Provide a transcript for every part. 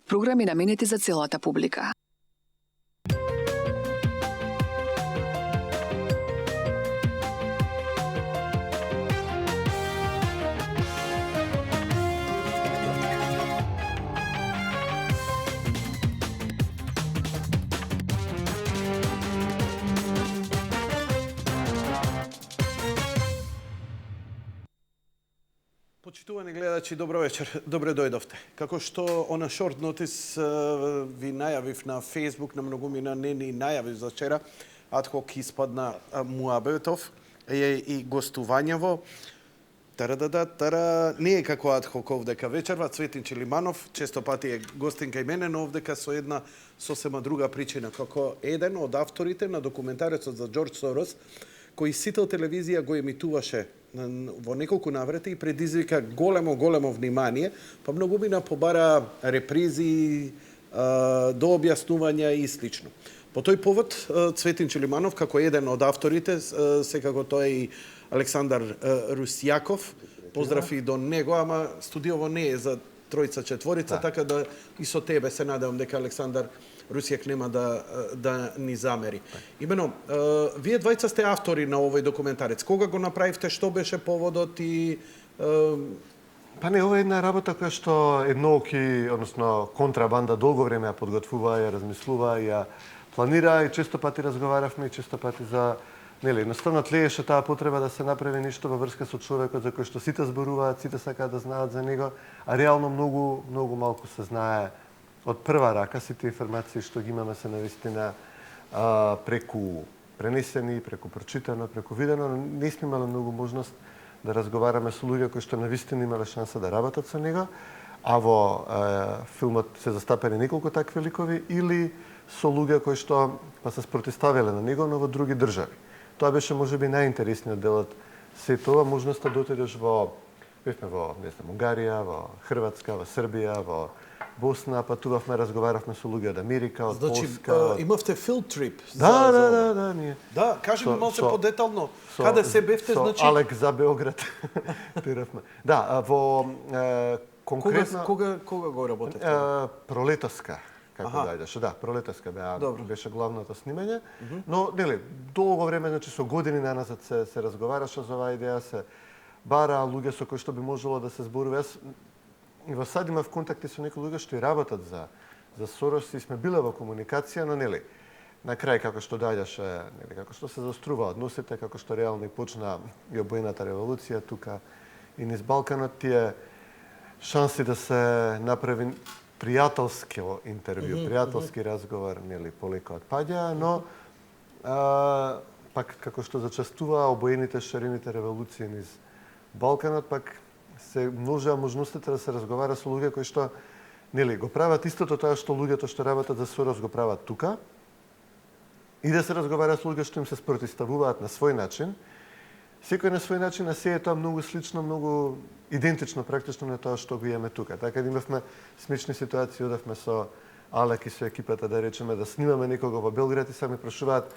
Програми наменети за целата публика. Почитувани гледачи, добро вечер. Добре дојдовте. Како што она шорт нотис ви најавив на Facebook, на многумина не ни најавив за вчера, адхок испадна муабетов и гостувањево. Не е како адхок овдека вечерва, Цветин Челиманов, често пати е гостин кај мене, но овдека со една сосема друга причина, како еден од авторите на документарецот за Џорџ Сорос, кој Сител телевизија го емитуваше во неколку наврати и предизвика големо внимание, па многумина побара репризи, до објаснувања и слично. По тој повод, Цветин Челиманов, како еден од авторите, секако тој и Александар Русјаков, поздрав и до него, ама студиово не е за тројца-четворица, така да и со тебе се надевам дека Александар Русјак нема да ни замери. Имено, вие двајца сте автори на овој документарец. Кога го направивте, што беше поводот и... Па не, ова е една работа која што едноки, односно контрабанда, долго време ја подготвува, ја размислува, ја планира и често пати разговаравме и често пати за... Нели, едноставно тлееше таа потреба да се направи нешто во врска со човекот за кој што сите зборуваат, сите сакаат да знаат за него, а реално многу малку се знае од прва рака. Сите информации што ги имаме се навистина преку пренесени, преку прочитано, преку видено, но не сме имали многу можност да разговараме со луѓе кои што навистина имале шанса да работат со него, а во филмот се застапени неколку такви ликови, или со луѓе кои што па се спротивставиле на него, но во други држави. Тоа беше можеби најинтересниот дел од се тоа, можноста да отидеш бевме во, не знам, Унгарија, во Хрватска, во Србија, во Босна, патувавме, разговаравме со луѓе од Америка, од Полска. Имавте field trip? Да, ние. Да, кажи ми малце подетално. Каде се бевте, значи? Со Алек за Београд. Тиравме. Да, во конкретно... Кога го работевте? Пролетоска. Како доаѓаше, да, пролетоска беше главното снимање, но нели долго време, значи со години наназад се разговараше за оваа идеја, се бара луѓе со кои што би можело да се зборува. Јас и во сад имав контакти со некои луѓе што и работат за Сорос и сме биле во комуникација, но нели на крај како што доаѓаше, нели како што се заострува односите, како што реално и почна и обојната револуција тука и низ Балканот, тие шанси да се направи пријателски интервју, пријателски разговор, нели, полеко отпаѓа, но пак како што зачестува обоените шарените револуции низ Балканот, пак се множеа можностите да се разговара со луѓе кои што, нели, го прават истото тоа што луѓето што работат за Сорос го прават тука, и да се разговара со луѓе што им се спротивставуваат на свој начин. Секој на свој начин, а се е тоа многу слично, многу идентично практично на тоа што го имаме тука. Така да имавме смешни ситуации, одавме со Алек и со екипата, да речеме, да снимаме некого во Белград и сами прашуваат,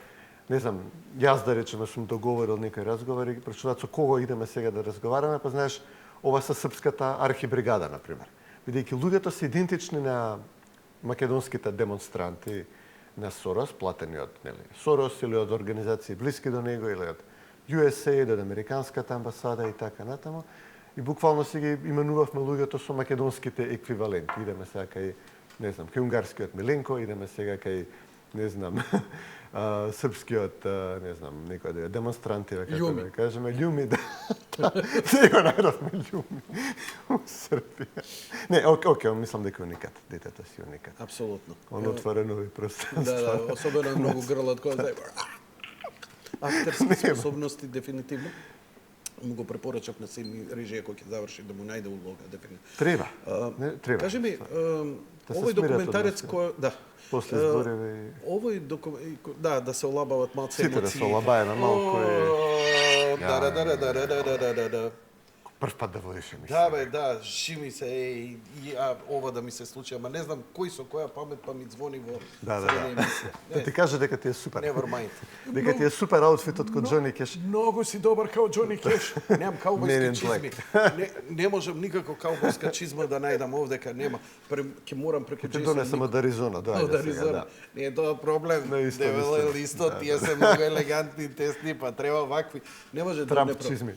не знам, јас да речеме сум договорил некој разговор и прашуваат со кого идеме сега да разговараме, па знаеш, ова со српската архибригада, например. Бидејќи луѓето се идентични на македонските демонстранти на Сорос, платени од Сорос или од организации блиски до него, или од USAID, од Американската амбасада и така натаму. И буквално си ги именувавме луѓето со македонските еквиваленти. Идеме сега кај, не знам, кај унгарскиот Миленко, идеме сега кај, не знам, српскиот, не знам, некој да е демонстранти, како да кажеме, Љуми, да. Сега најдовме Љуми у Србија. Не, окей, мислам дека уникат, детето си уникат. Апсолутно. Он отвора нови пространства. Да, особено многу грлат која знае. Актерски способности, дефинитивно. Му го препорачав на син режија кој ќе заврши да му најде улога, дефинитивно. Треба. Треба. Кажи ми, овој документарец кој... Да. После зборови... Овој документарец... Да се олабават малце емоции. Сите да се олабаеме малку е... прв пат да водиш емисија. Да, бе, да, шими се, ова да ми се случи, ама не знам кој со која памет па ми звони во среда емисија. Да ти кажа дека ти е супер. Never mind. Дека ти е супер аутфитот кod Џони Кеш. Многу си добар као Џони Кеш. Немам каубојски Men in чизми. Не можам никако каубојска чизма да најдам овдека, нема. Ќе морам преку Ќе донесам од Аризона, Од Аризона. Не е тоа проблем. Девеле листот, тие се многу елегантни, тесни, па треба вакви. Не може да не Трамп чизми.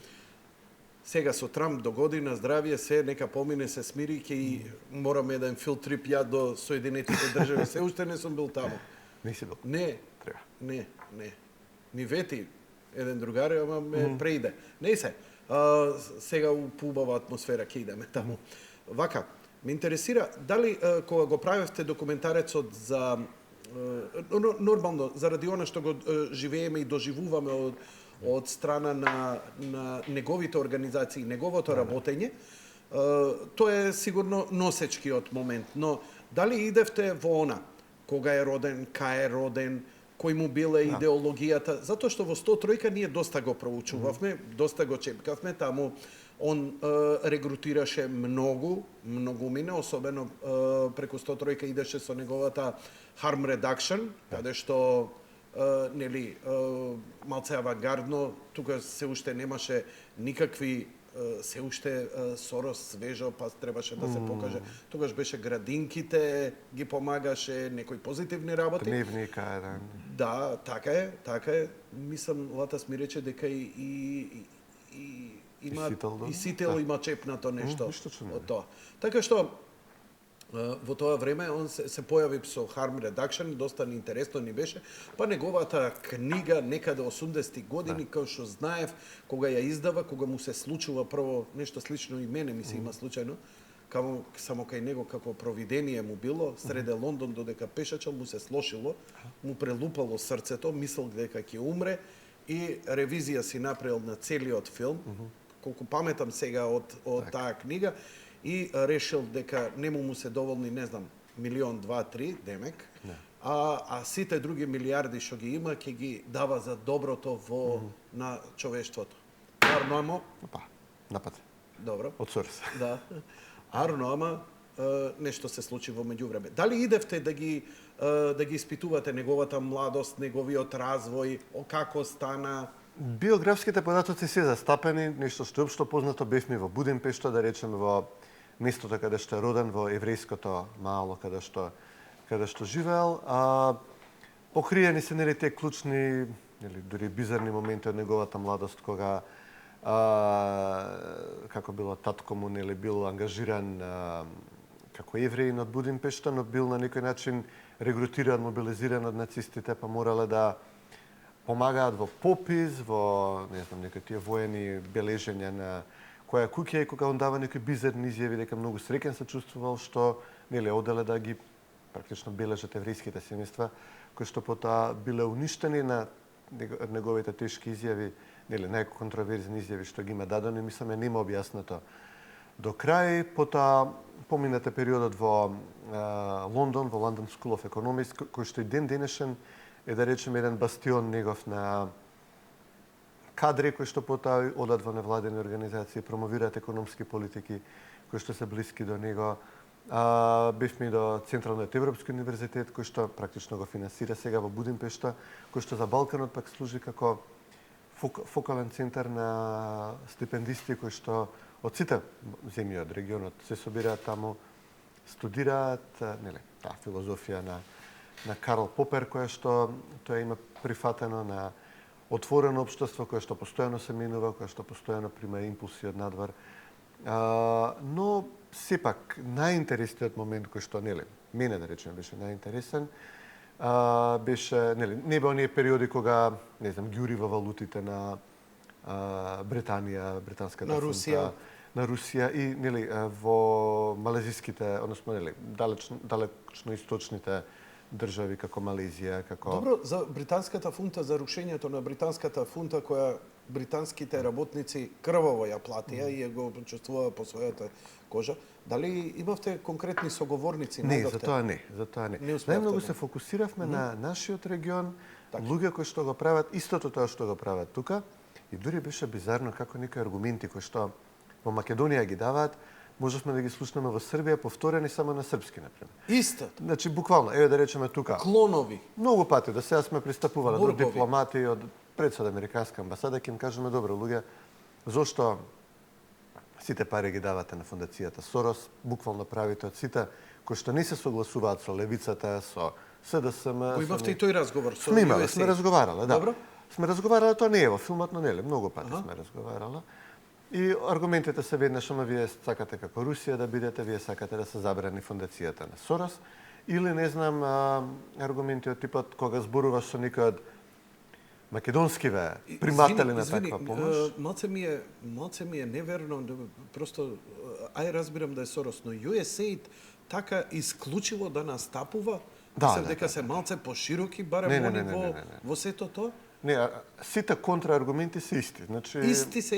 Сега со Трамп до година, здравие се, нека помине, се смири, ќе и морам еден филд трип ја до Соединетите држави. Се уште не сум бил таму. Не си бил? Не. Треба. Не. Ми вети еден другар, ама ме преиде. Не се. Сега у поубава атмосфера ќе идеме таму. Вака, ме интересира дали кога го правевте документарецот за нормално заради она што го живееме и доживуваме од страна на неговите организации, неговото работење, тоа е сигурно носечкиот момент. Но дали идевте во она, кога е роден, кај е роден, кој му била идеологијата, затоа што во 103 ние доста го проучувавме, доста го чепкавме, таму он регрутираше многумина, особено преку 103 идеше со неговата harm reduction, каде што нели малце авангардно, тука се уште немаше никакви се уште Сорос свежо, па требаше да се покаже. Тогаш беше градинките, ги помагаше, некои позитивни работи. Дневника еден. Да, така е. Мислам, Латас ми рече дека и има и Сител има чепнато нешто од тоа. Така што во тоа време он се појави со Harm Reduction, доста интересно ни беше, па неговата книга некаде 80-ти години, као што знаев, кога ја издава, кога му се случува прво нешто слично и мене ми се има случајно, само кај него како провидение му било, среде Лондон додека пешачел му се слошило, му прелупало срцето, мислел дека ќе умре и ревизија си направил на целиот филм, колку паметам сега од таа книга, и решил дека нему му се доволни, не знам, 1, 2, 3, демек, а сите други милиарди што ги има, ќе ги дава за доброто на човештвото. Арно, ама... Напад. Добро. Од Сорос. Да. Арно, ама нешто се случи во меѓувреме. Дали идевте да ги испитувате неговата младост, неговиот развој, како стана? Биографските податоци се застапени, нешто што е општо познато, бевме во Будимпешта, да речеме во местото каде што е роден, во еврејското мало каде што живеел, покриени се нели тие клучни, нели дури бизарни моменти од неговата младост кога како било татко му нели бил ангажиран како евреин од Будимпешта, но бил на некој начин регрутиран, мобилизиран од нацистите, па морале да помагаат во попис, во не знам некои тие воени бележења на која куќа и кога он дава некои бизарни изјави дека многу среќен се чувствувал што нели оделе да ги практично бележат еврејските семејства кои што потоа биле уништени на неговите тешки изјави, нели најконтроверзни изјави што ги има дадени, мислам нема објаснато до крај. Потоа поминате периодот во Лондон, во London School of Economics, кој што и ден денешен е да речеме еден бастион негов на кадри кои што потоа одат во невладени организации, промовираат економски политики кои што се блиски до него. Бевме до Централниот Европски универзитет кој што практично го финансира сега во Будимпешта, кој што за Балканот пак служи како фокален центар на стипендисти кои што од сите земји од регионот се собираат таму, студираат нели таа филозофија на Карл Попер, која што тоа има прифатено, на отворено општество кое што постојано се менува, кое што постојано прима импулси од надвор. Но сепак најинтересниот момент кој што нели мене да речеме беше најинтересен, беше нели не беа оние периоди кога не знам ги урива валутите на Британија, британската фунта, на Русија и нели во малезиските, односно нели далечно источните држави како Малезија, како... Добро, за британската фунта, за рушењето на британската фунта, која британските работници крваво ја платија и ја го почувствуваа по својата кожа, дали имавте конкретни соговорници? Не, за тоа не. Најмногу се фокусиравме на нашиот регион, луѓе кои што го прават истото тоа што го прават тука, и дури беше бизарно како некои аргументи кои што во Македонија ги даваат, можевме да ги слушнеме во Србија повторени само на српски, например. Исто. Значи, буквално, еве да речеме тука. Клонови. Многу пати, до сега сме пристапувале до Бургови. дипломати од председ Американска амбасада, ќе им кажеме, добро, луѓе, зошто сите пари ги давате на фондацијата Сорос, буквално правите од сите кои што не се согласуваат со левицата, со СДСМ. Кој имавте и тој разговор со Сме имале, USA. сме разговарале, да. Добро. Сме разговарале, тоа не е во филмот, но нели, многу пати сме разговарале. И аргументите се веднаш, ама вие сакате како Русија да бидете, вие сакате да се забрани фондацијата на Сорос, или не знам, аргументи од типот кога зборуваш со некој од македонскиве приматели на таква помош. Малце ми е неверно, просто ај разбирам да е Сорос, но USAID така исклучиво да настапува, дека се малце пошироки, барем они во сето тоа? Не, сите контрааргументи се исти. Значи, Исти се,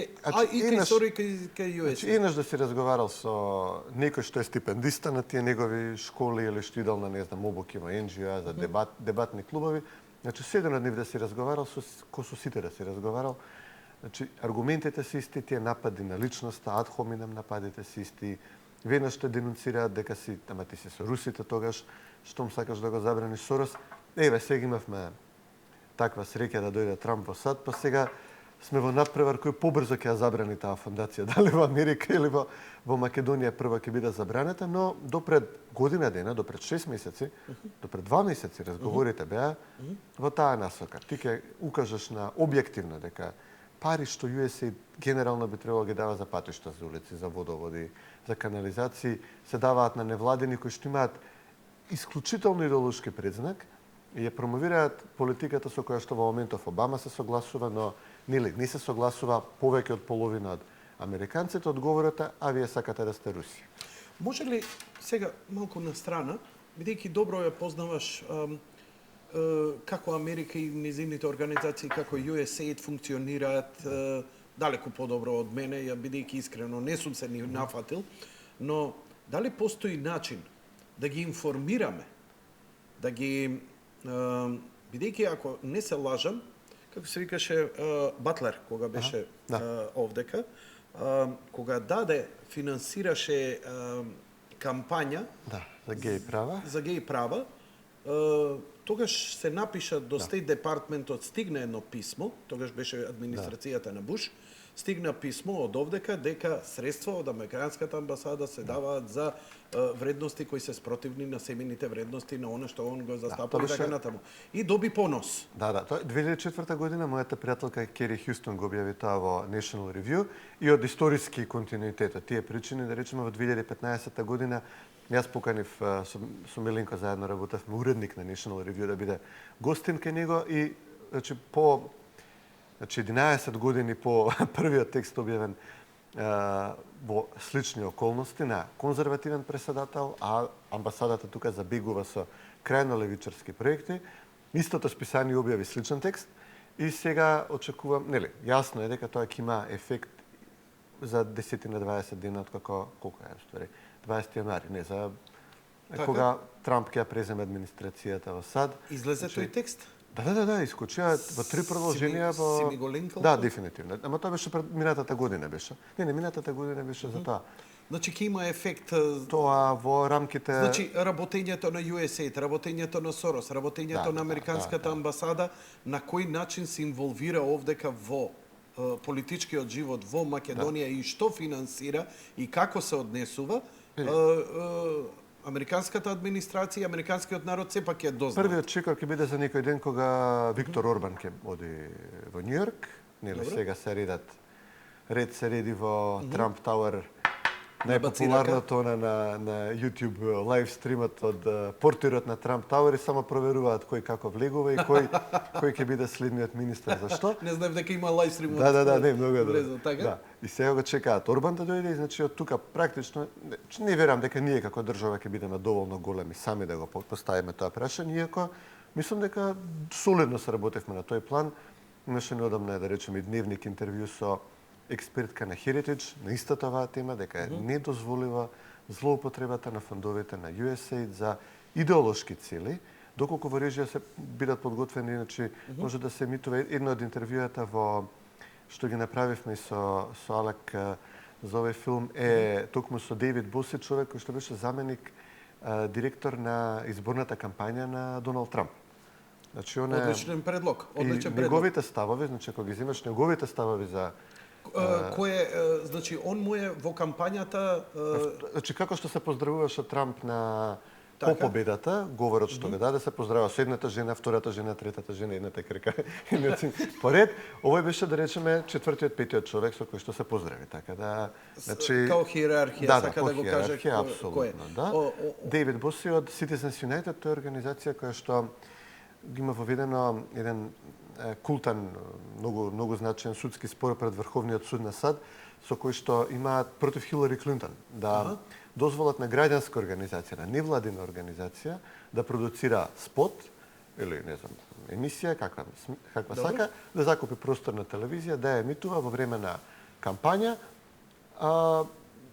и кај Сорос и кај USAID. Значи, еднаш да си разговарал со некој што е стипендиста на тие негови школи или што идел на, не знам, обуки во NGO за дебатни клубови, значи, седен од нив да си разговарал, со сите да си разговарал, значи, аргументите се исти, тие напади на личноста, ад хоминем нападите се исти, веднаш те денунцираат дека си, ама ти си со русите тогаш, штом сакаш да го забраниш Сорос. Еве, сега имавме таква среќа да дојде Трамп во САД, па сега сме во надпревар кој побрзо ќе ја забрани таа фондација, дали во Америка или во Македонија прва ќе биде забранета, но до пред година дена, до пред 6 месеци, до пред 2 месеци разговорите беа во таа насока. Ти ќе укажеш на објективно дека пари што USAID генерално би требало ги дава за патишта, за улици, за водоводи, за канализации, се даваат на невладени кои што имаат исклучително идеолошки предзнак и ја промовираат политиката со која што во моментов Обама се согласува, но не се согласува повеќе од половина од американците. Одговорот е, а вие сакате да сте Русија. Може ли сега малку на страна, бидејќи добро ја познаваш како Америка и низините организации, како USAID функционираат далеку подобро од мене, ја бидејќи искрено не сум се ни нафатил, но дали постои начин да ги информираме, да ги бидејќи ако не се лажам, како се викаше Батлер кога беше овдека, кога даде финансираше кампања за геј права, тогаш се напиша до Стейт Департментот, стигна едно писмо, тогаш беше администрацијата на Буш, стигна писмо од овдека дека средства од Американската амбасада се даваат за вредности кои се спротивни на семените вредности на она што он го застапува и така натаму. И доби понос. Да, тоа 2004 година мојата пријателка Кери Хјустон го објави тоа во National Review и од историски континуитет. Тие причини, да речеме, во 2015 година јас поканив со Милинко заедно работевме уредник на National Review да биде гостин кај него и значи 11 години по првиот текст објавен во слични околности на конзервативен преседател, а амбасадата тука забегува со крајно левичарски проекти. Истото списание објави сличен текст и сега очекувам, јасно е дека тоа ќе има ефект за 10 на 20 дена од колку е ствари, 20 јануари, не за кога Трамп ќе преземе администрацијата во САД. Излезе тој текст? Да, исклучија во 3 продолженија во... Си ми го линкал? Да, дефинитивно. Ама тоа беше пред минатата година беше. Не, минатата година беше за тоа. Значи ќе има ефект тоа во рамките... Значи работењето на USAID, работењето на Сорос, работењето на Американската амбасада, на кој начин се инволвира овдека во политичкиот живот во Македонија и што финансира и како се однесува, Американската администрација, американскиот народ сепак ќе дозна. Првиот чекор ќе биде за некој ден кога Виктор Орбан ќе оди во Њујорк, сега се ред се реди во Трамп Тауер, најпопуларното на YouTube лайв стримот од портирот на Трамп Тауер и само проверуваат кој како влегува и кој ќе биде следниот министер. Зашто? Не знаев дека има лайв стрим. Да, не, многу добро. Така? Да. И сега го чекаат Орбан да дојде и значи од тука практично не верам дека ние како држава ќе бидеме доволно големи сами да го поставиме тоа прашање, иако мислам дека солидно се работевме на тој план. Имаше неодамна да речеме и дневник интервју со експертка на Heritage на истата оваа тема, дека е недозволива злоупотребата на фондовите на USAID за идеолошки цели, доколку во режија се бидат подготвени, иначе може да се емитува едно од интервјуата во што ги направивме со Алек за овој филм е токму со Дейвид Боси, човек кој што беше заменик директор на изборната кампања на Доналд Трамп. Значи, он е... Одличен предлог. Одличен и предлог. неговите ставови, значи, ако ги взимаш неговите ставови за... Значи, он му е во кампањата... Значи, како што се поздравуваше Трамп на Така. по победата, говорот што го даде, се поздравува со едната жена, втората жена, третата жена, едната крка, поред. Овој беше, да речеме, четвртиот, петиот човек со кој што се поздрави. Така да, значи... Као хиерархија, сака да го каже кој е. Да. Дейвид Боси од Citizens United, тоа е организација која што ги има воведено еден култен, многу значаен судски спор пред Врховниот суд на САД, со кој што имаат против Хилари Клинтон да дозволат на граѓанска организација, на невладина организација да продуцира спот или не знам, емисија каква сака, да закупи простор на телевизија, да ја емитува во време на кампања,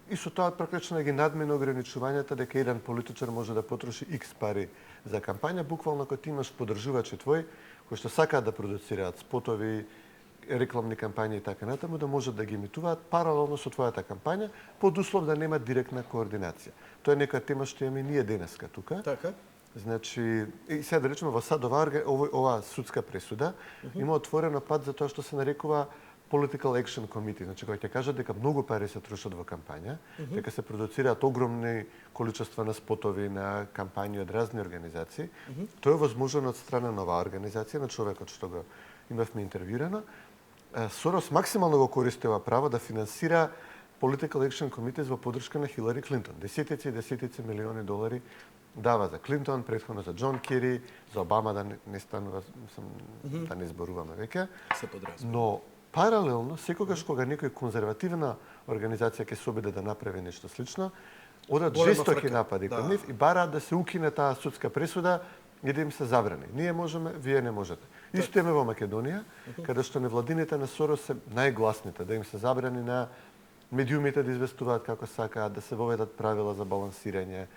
и со тоа практично ги надмина ограничувањата дека еден политичар може да потроши X пари за кампања, буквално кога ти имаш поддржувачи твои кои што сакаат да продуцираат спотови, рекламни кампањи и така натаму, да можат да ги емитуваат паралелно со твојата кампања, под услов да немаат директна координација. Тоа е нека тема што имаме ние денеска тука. Така. Значи, и сега да речеме во САД ова судска пресуда има отворено пат за тоа што се нарекува Political Action Committee, значи кој ќе кажат дека многу пари се трошат во кампања, дека се продуцираат огромни количества на спотови, на кампањи од разни организации. Тоа е возможно од страна на оваа организација, на човекот што го имавме интервјуирано. Сорос максимално го користи ова право да финансира Political Action Committee во поддршка на Хилари Клинтон. Десетици и десетици милиони долари дава за Клинтон, претходно за Џон Кери, за Обама да не станува, да не зборуваме веќе. Но паралелно, секогаш кога некој конзервативна организација ќе се обиде да направи нешто слично, одат жестоки напади кон нив и бараат да се укине таа судска пресуда и да им се забрани. Ние можеме, вие не можете. Исто еме во Македонија, каде што невладините на Сорос се најгласните, да им се забрани на медиумите да известуваат како сакаат, да се воведат правила за балансирање,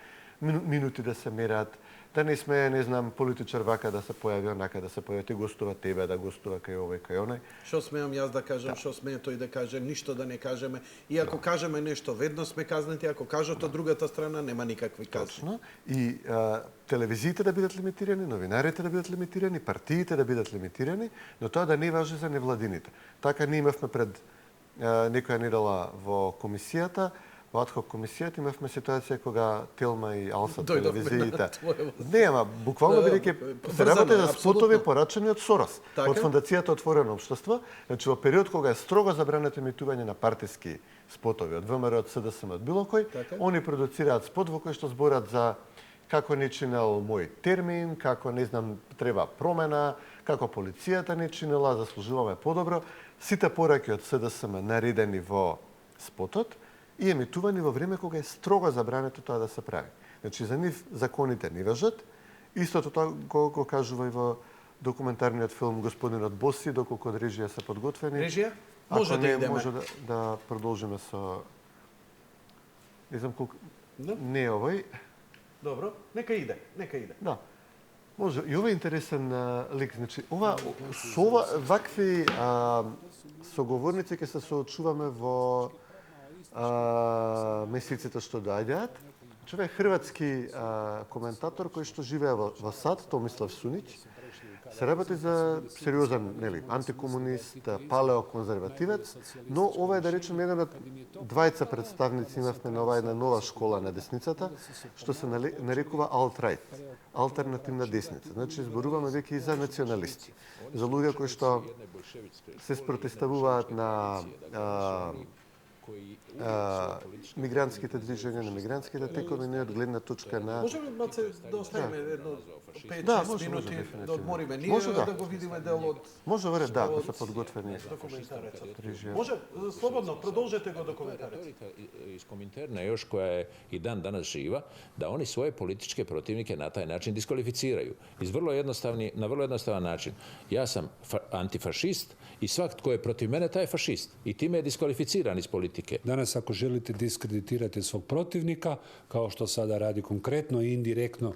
минути да се мерат, да не сме, не знам, политичар вака да се појави, онака да се појави, ти гостува тебе, да гостува кај овој, кај оној. Што смеам јас да кажам, што смее тој да каже, ништо да не кажеме. И ако кажеме нешто, ведно сме казнати, ако кажат од другата страна, нема никакви казни. Точно. И телевизиите да бидат лимитирани, новинарите да бидат лимитирани, партиите да бидат лимитирани, но тоа да не важи за невладините. Така ние имавме пред некоја недела во комисијата, во адхок комисијата имавме ситуација кога Телма и Алса телевизиите. Не, ама буквално бидејќи се работи за спотови порачани од Сорос, од Фондацијата Отворено општество, значи во период кога е строго забрането емитување на партиски спотови од ВМРО, од СДСМ, од било кој, они продуцираат спот во кој што зборат за како не чинел мој термин, како не знам треба промена, како полицијата не чинела, заслужуваме подобро. Сите пораки од СДСМ наредени во спотот и емитувани во време кога е строго забрането тоа да се прави. Значи, за нив законите не важат. Истото тоа го кажува и во документарниот филм Господинот Боси, доколку од режија се подготвени. Режија? Може да идеме. Може да продолжиме со... Не знам колку... Не овој. Добро, нека иде. Да. Може. И ова е интересен лик. Значи, со вакви соговорници ќе се соочуваме во месеците што доаѓаат. Човек хрватски коментатор кој што живее во САД, Томислав Сунич, се работи за сериозен, нели, антикомунист, палеоконзервативец, но ова е, да речеме, еден од двајца представници имавме на оваа една нова школа на десницата, што се нарекува alt-right, алтернативна десница. Значи, зборуваме веќе и за националисти, за луѓе кои што се спротиставуваат на мигрантските движења, на мигрантските текови, не од гледна точка на... Можеме да оставиме едно 5-6 минути да одмориме. Ние да го видиме дел од... Може варе, да, ако се подготвени. Може, слободно, продолжете го документарец. Iz Kominterna još koja je i dan danas živa, da oni svoje političke protivnike na taj način diskvalificiraju. Na vrlo jednostavan način. Ja sam antifašist i svak tko je protiv mene, taj je fašist. I time je diskvalificiran iz politike. politike. Danas ako želite diskreditirati svog protivnika, kao što sada radi konkretno i indirektno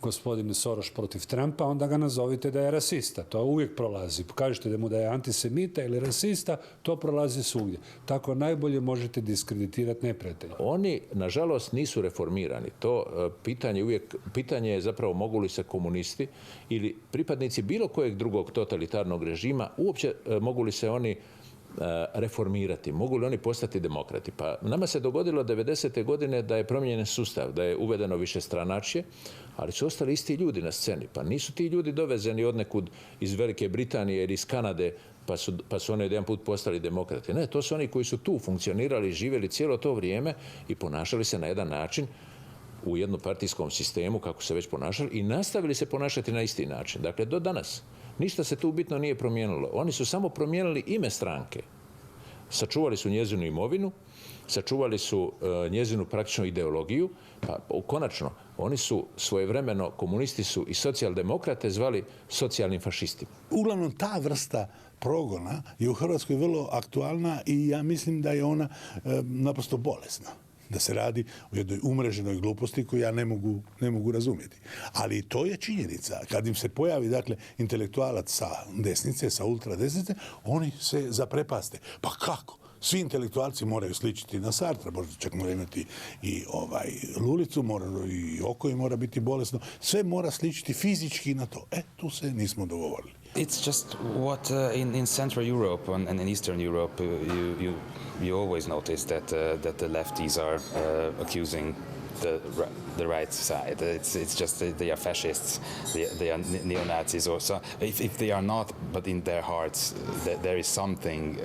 gospodin Soros protiv Trumpa, onda ga nazovite da je rasista. To uvijek prolazi. Kažete da je antisemita ili rasista, to prolazi svugdje. Tako najbolje možete diskreditirati neprijatelja. Oni, nažalost, nisu reformirani. To pitanje je zapravo mogu li se komunisti ili pripadnici bilo kojeg drugog totalitarnog režima, uopće mogu li se oni reformirati, mogu li oni postati demokrati. Pa nama se dogodilo 90. godine da je promijenjen sustav, da je uvedeno višestranačje, ali su ostali isti ljudi na sceni. Pa nisu ti ljudi dovezeni odnekud iz Velike Britanije ili iz Kanade, pa su oni jedan put postali demokrati. Ne, to su oni koji su tu funkcionirali, živjeli cijelo to vrijeme i ponašali se na jedan način u jednopartijskom sistemu, kako se već ponašali, i nastavili se ponašati na isti način. Dakle, do danas. Ništa se tu bitno nije promijenilo. Oni su samo promijenili ime stranke. Sačuvali su njezinu imovinu, sačuvali su njezinu praktičnu ideologiju, pa konačno, oni su svojevremeno, komunisti su i socijaldemokrate zvali socijalnim fašistima. Uglavnom, ta vrsta progona je u Hrvatskoj vrlo aktualna i ja mislim da je ona naprosto bolesna. Da se radi o jednoj umreženoj gluposti koju ja ne mogu razumjeti. Ali to je činjenica. Kad im se pojavi, dakle, intelektualac sa desnice, sa ultradesnice, oni se zaprepaste. Pa kako? Svi intelektualci moraju sličiti na Sartra, možda čak mora imati i lulicu, i oko im mora biti bolesno. Sve mora sličiti fizički na to. Tu se nismo dogovorili. It's just what in Central Europe and in Eastern Europe you always notice that the lefties are accusing the right side. It's just they are fascists, they are neo-Nazis, or so. If they are not, but in their hearts there is something,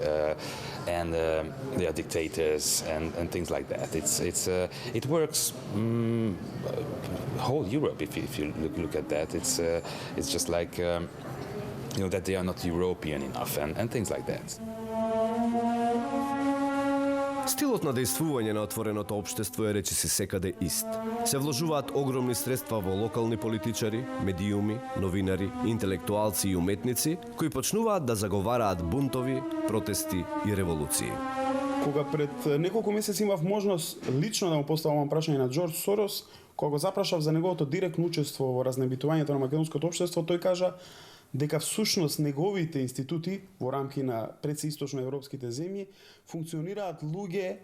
and they are dictators and things like that. It works whole Europe if you look at that. It's just like that they are not European enough and things like that. Стилот на действување на отвореното општество е речиси секаде ист. Се вложуваат огромни средства во локални политичари, медиуми, новинари, интелектуалци и уметници, кои почнуваат да заговараат бунтови, протести и револуции. Кога пред неколку месеци имав можност лично да му поставам прашање на Џорџ Сорос, кога го запрашав за неговото директно учество во разнебитувањето на македонското општество, тој кажа дека всушност неговите институти во рамки на предсеисточноевропските земји функционираат луѓе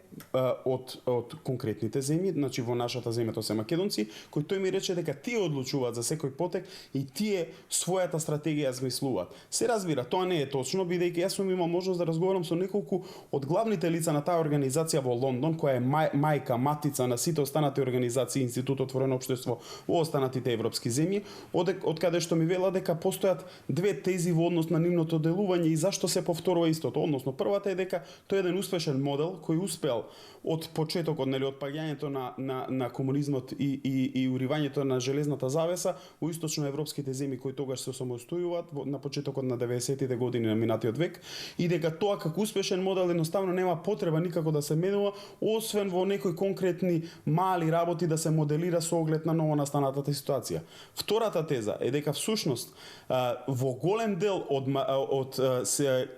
од конкретните земји, значи во нашата земја тоа се македонци, кои тој ми рече дека тие одлучуваат за секој потек и тие својата стратегија змислуваат. Се разбира, тоа не е точно, бидејќи јас сум имал можност да разговарам со неколку од главните лица на таа организација во Лондон, која е мајка, матица на сите останати организации, Институт отворено општество во останатите европски земји, од каде што ми вела дека постојат две тези во однос на нивното делување и зашто се повторува истото. Односно, првата е дека тој е еден успешен модел кој успел од почетокот, од паѓањето на комунизмот и уривањето на железната завеса во источноевропските земји кои тогаш се самостојуваат на почетокот на 90-тите години на минатиот век, и дека тоа како успешен модел едноставно нема потреба никако да се менува, освен во некои конкретни мали работи да се моделира со оглед на новонастанатата ситуација. Втората теза е дека всушност во голем дел од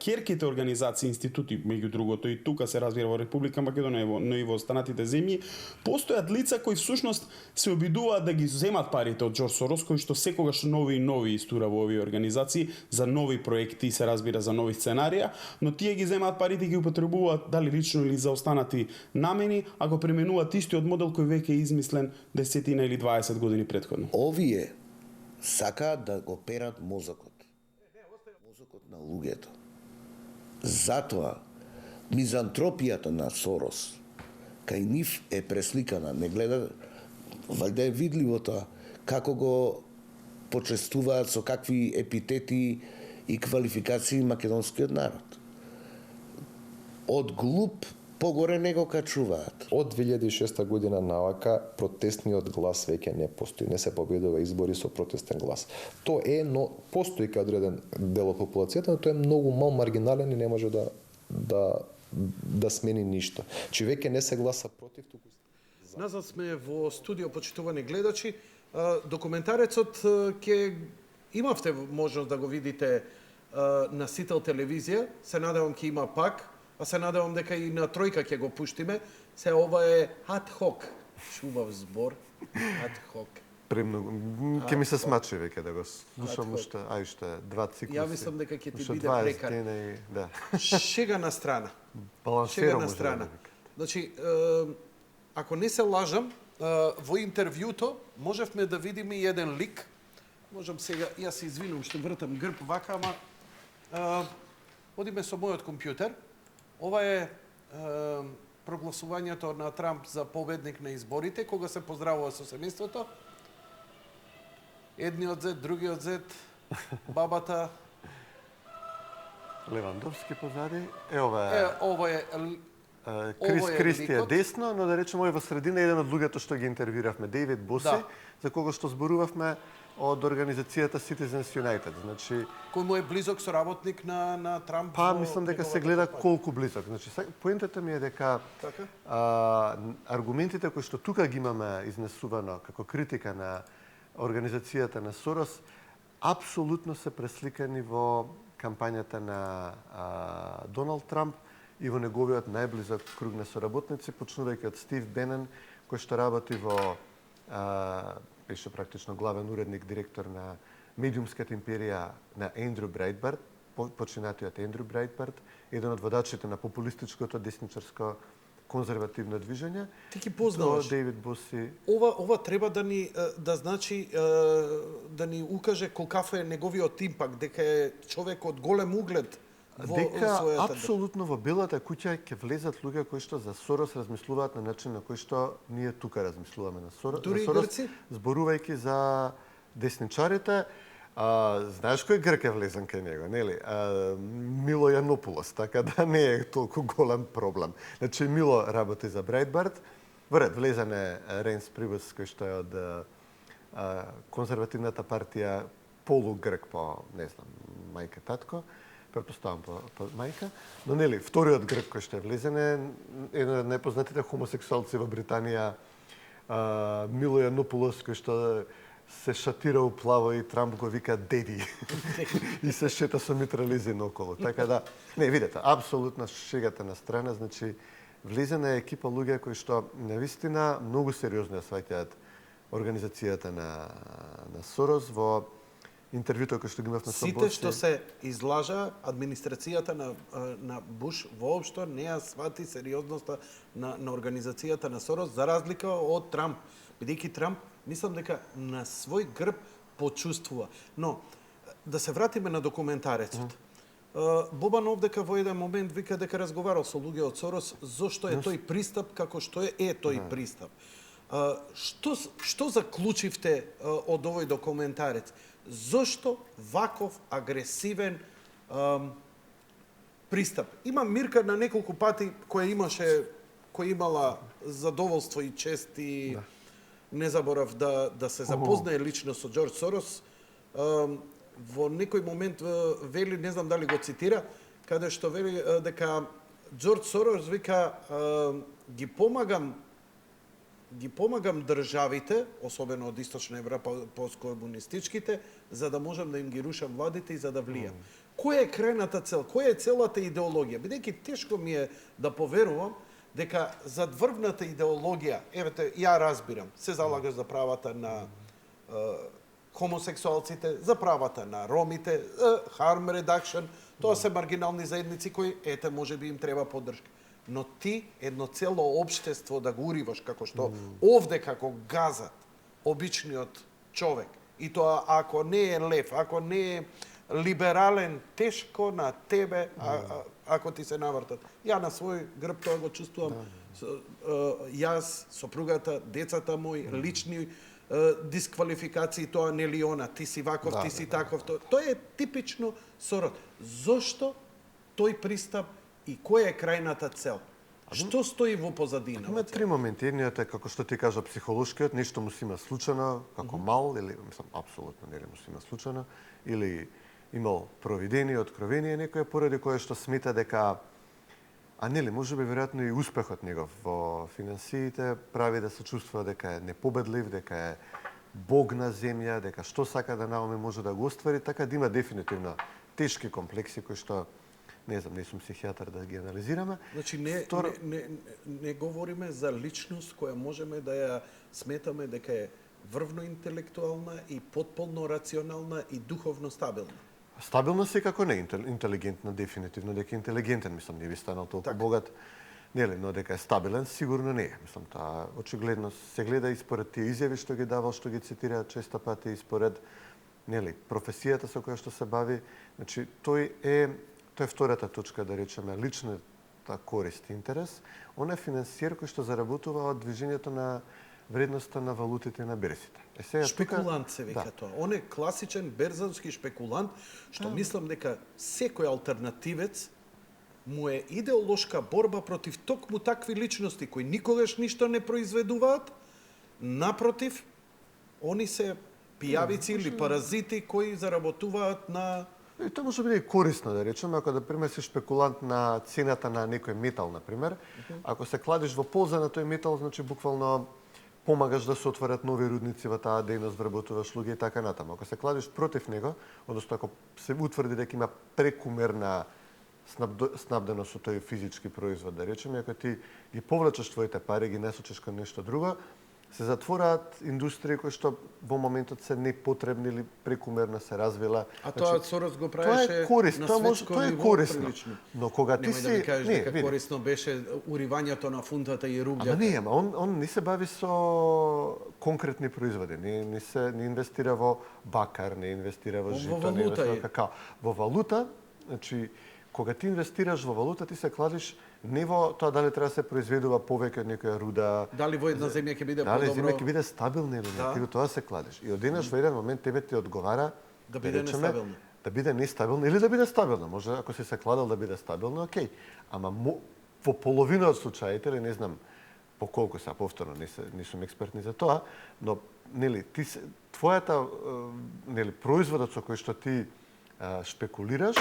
керките организации, институти, меѓу другото и тука се разбира во Република Македонија, но и во останатите земји, постојат лица кои всушност се обидуваат да ги земат парите од Џорџ Сорос, кои што секогаш нови и нови истура во овие организации за нови проекти, се разбира за нови сценарија, но тие ги земаат парите и ги употребуваат дали лично или за останати намени, ако применуваат истиот модел кој веќе е измислен 10 или 20 години претходно. Овие сакаат да го перат мозокот на луѓето. Затоа мизантропијата на Сорос кај нив е пресликана, не гледа, валјда е видливо тоа, како го почестуваат со какви епитети и квалификации македонскиот народ. Од глуп погоре не го качуваат. Од 2006 година навака протестниот глас веќе не постои, не се победува избори со протестен глас. Тоа е, но постои кај одреден дел од популацијата, но тоа е многу мал маргинален и не може да смени ништо. Че веќе не се гласа против, туку Назад сме во студио, почитувани гледачи. Документарецот ќе имавте можност да го видите на Сител телевизија. Се надевам ќе има пак. а се надевам дека и на тројка ќе го пуштиме. Се ова е ad hoc. Шубав збор. Ad hoc. Премногу. Ќе ми се смачи веќе да го слушам уште, уште 2 циклуси. Ја мислам дека ќе ти Уште биде 20 прекар. дена да. Шега на страна. Балансирам Шега на може да страна. викате. Значи, ако не се лажам, во интервјуто можевме да видиме и еден лик. Можам сега, јас се извинувам што вртам грб вака, ама одиме со мојот компјутер. Ова е прогласувањето на Трамп за победник на изборите, кога се поздравува со семејството. Едниот зет, другиот зет, бабата. Левандовски позади. Ова Ова е Кристи е ликот. десно, но да речеме овој во средина е еден од луѓето што ги интервјуравме, Дейвид Боси, Да. за кого што зборувавме од организацијата Citizens United. Значи, Кој му е близок соработник на Трамп. па во мислам дека се неговата гледа кампања. колку близок. Значи, поентата ми е дека Така? аргументите кои што тука ги имаме изнесувано како критика на организацијата на Сорос, апсолутно се пресликани во кампањата на Доналд Трамп и во неговиот најблизок круг на соработници, почнувајќи од Стив Бенен, кој што работи во беше практично главен уредник, директор на медиумската империја на Ендрю Брайтбарт, починатиот Ендрю Брайтбарт, еден од водачите на популистичкото десничарско конзервативно движење. Ти ги познаваш. Дейвид Боси. Ова треба да ни да значи да ни укаже колкав е неговиот импакт, дека е човек од голем углед во Дека својата апсолутно во Белата куќа ќе влезат луѓе кои што за Сорос размислуваат на начин на кој што ние тука размислуваме на Сорос. Дури и Сорос, грци? зборувајќи за десничарите. Знаеш кој грк е влезен кај него, нели? Мило Јанопулос, така да не е толку голем проблем. Значи Мило работи за Брайтбарт, влезен е Рейнс Прибус, кој што е од конзервативната партија, полугрк по, не знам, мајка татко, претпоставам по мајка, но нели, вториот грк кој што е влезен е еден од најпознатите хомосексуалци во Британија, Мило Јанопулос, кој што се шатира уплаво и Трамп го вика деди и се шета со митрализи наоколу. Така да, не, видете, апсолутно шегата на страна, значи влезена е екипа луѓе кои што навистина многу сериозно ја сваќаат организацијата на Сорос во интервјуто кој што ги имавме со Сите што се излажа, администрацијата на Буш воопшто не ја свати сериозноста на организацијата на Сорос, за разлика од Трамп. Бидејќи Трамп, мислам дека на свој грб почувствува. Но, да се вратиме на документарецот. Бобан овдека во еден момент вика дека разговарал со луѓе од Сорос зошто е тој пристап како што е тој пристап. Што заклучивте од овој документарец? Зошто ваков агресивен пристап? Има Мирка на неколку пати која имала задоволство и чест и не заборав да се запознае лично со Џорџ Сорос. Во некој момент вели, не знам дали го цитира, каде што вели дека Џорџ Сорос вика ги помагам државите, особено од Источна Европа, посткомунистичките, за да можам да им ги рушам владите и за да влијам. Која е крајната цел? Која е целата идеологија? Бидејќи тешко ми е да поверувам дека зад врвната идеологија, евете, ја разбирам, се залагаш за правата на хомосексуалците, за правата на ромите, harm reduction, тоа се маргинални заедници кои, може би им треба поддршка. Но ти едно цело општество да го уриваш, како што овде како газат обичниот човек, и тоа ако не е лев, ако не е либерален, тешко на тебе, ако ти се навртат. Ја на свој грб тоа го чувствувам. Јас, сопругата, децата мои, лични дисквалификации, тоа нели она, ти си ваков, ти си таков. Тоа е типично сород. Зошто тој пристап и која е крајната цел? Што стои во позадина? Има три моменти. Едниот е, како што ти кажа, психолошкиот, нешто му си има случано, како мал, или, мислам, апсолутно не му си има случано, или имал провидение, откровение некој, поради кое што смета дека, нели, може би, веројатно и успехот негов во финансиите прави да се чувствува дека е непобедлив, дека е бог на земја, дека што сака да науми може да го оствари, така да има дефинитивно тешки комплекси кои што Не знам, не сум психијатар да ги анализираме. Значи не говориме за личност која можеме да ја сметаме дека е врвно интелектуална и потполно рационална и духовно стабилна. Стабилна секако не, интелигентна дефинитивно, дека е интелигентен, мислам, не би станал толку богат. Нели, но дека е стабилен, сигурно не е. Мислам, таа очигледно се гледа и според тие изјави што ги давал, што ги цитира често пати и според нели, професијата со која што се бави. Значи, тој е втората точка, да речеме, личната корист и интерес. Он е финансиер кој што заработува од движењето на вредноста на валутите на берзите. Сега, шпекулант се вика тоа. Он е класичен берзански шпекулант, што мислам дека секој алтернативец му е идеолошка борба против токму такви личности кои никогаш ништо не произведуваат. Напротив, они се пијавици или паразити кои заработуваат на... И тоа може биде и корисно, да речеме, ако да пример си шпекулант на цената на некој метал, например, ако се кладиш во полза на тој метал, значи буквално помагаш да се отворат нови рудници во таа дејност, вработуваш луѓе и така натаму. Ако се кладиш против него, односно ако се утврди дека има прекумерна снабденост со тој физички производ, да речеме, ако ти ги повлечеш твоите пари, ги насочиш кон нешто друго, се затвораат индустрии кои што во моментот се непотребни или прекумерно се развила. А тоа Сорос го правеше на светско ниво прилично. Но кога ти си... Немој да ми кажеш дека види. корисно беше уривањето на фунтата и руѓата. Ама не, он не се бави со конкретни производи. Не инвестира во бакар, не инвестира во жито, не инвестира во какао. Во валута, значи, кога ти инвестираш во валута, ти се кладиш не во тоа дали треба да се произведува повеќе од некоја руда. Дали во една земја ќе биде подобро. Дали земја ќе биде стабилна или не, ти во тоа се кладиш. И одеднаш во еден момент тебе ти одговара да биде нестабилна. Да биде нестабилна или да биде стабилна. Може ако си се кладал да биде стабилна, окей. Ама во половина од случаите, или не знам по колку се, повторно не сум експерт ни за тоа, но нели твојата нели производот со кој што ти шпекулираш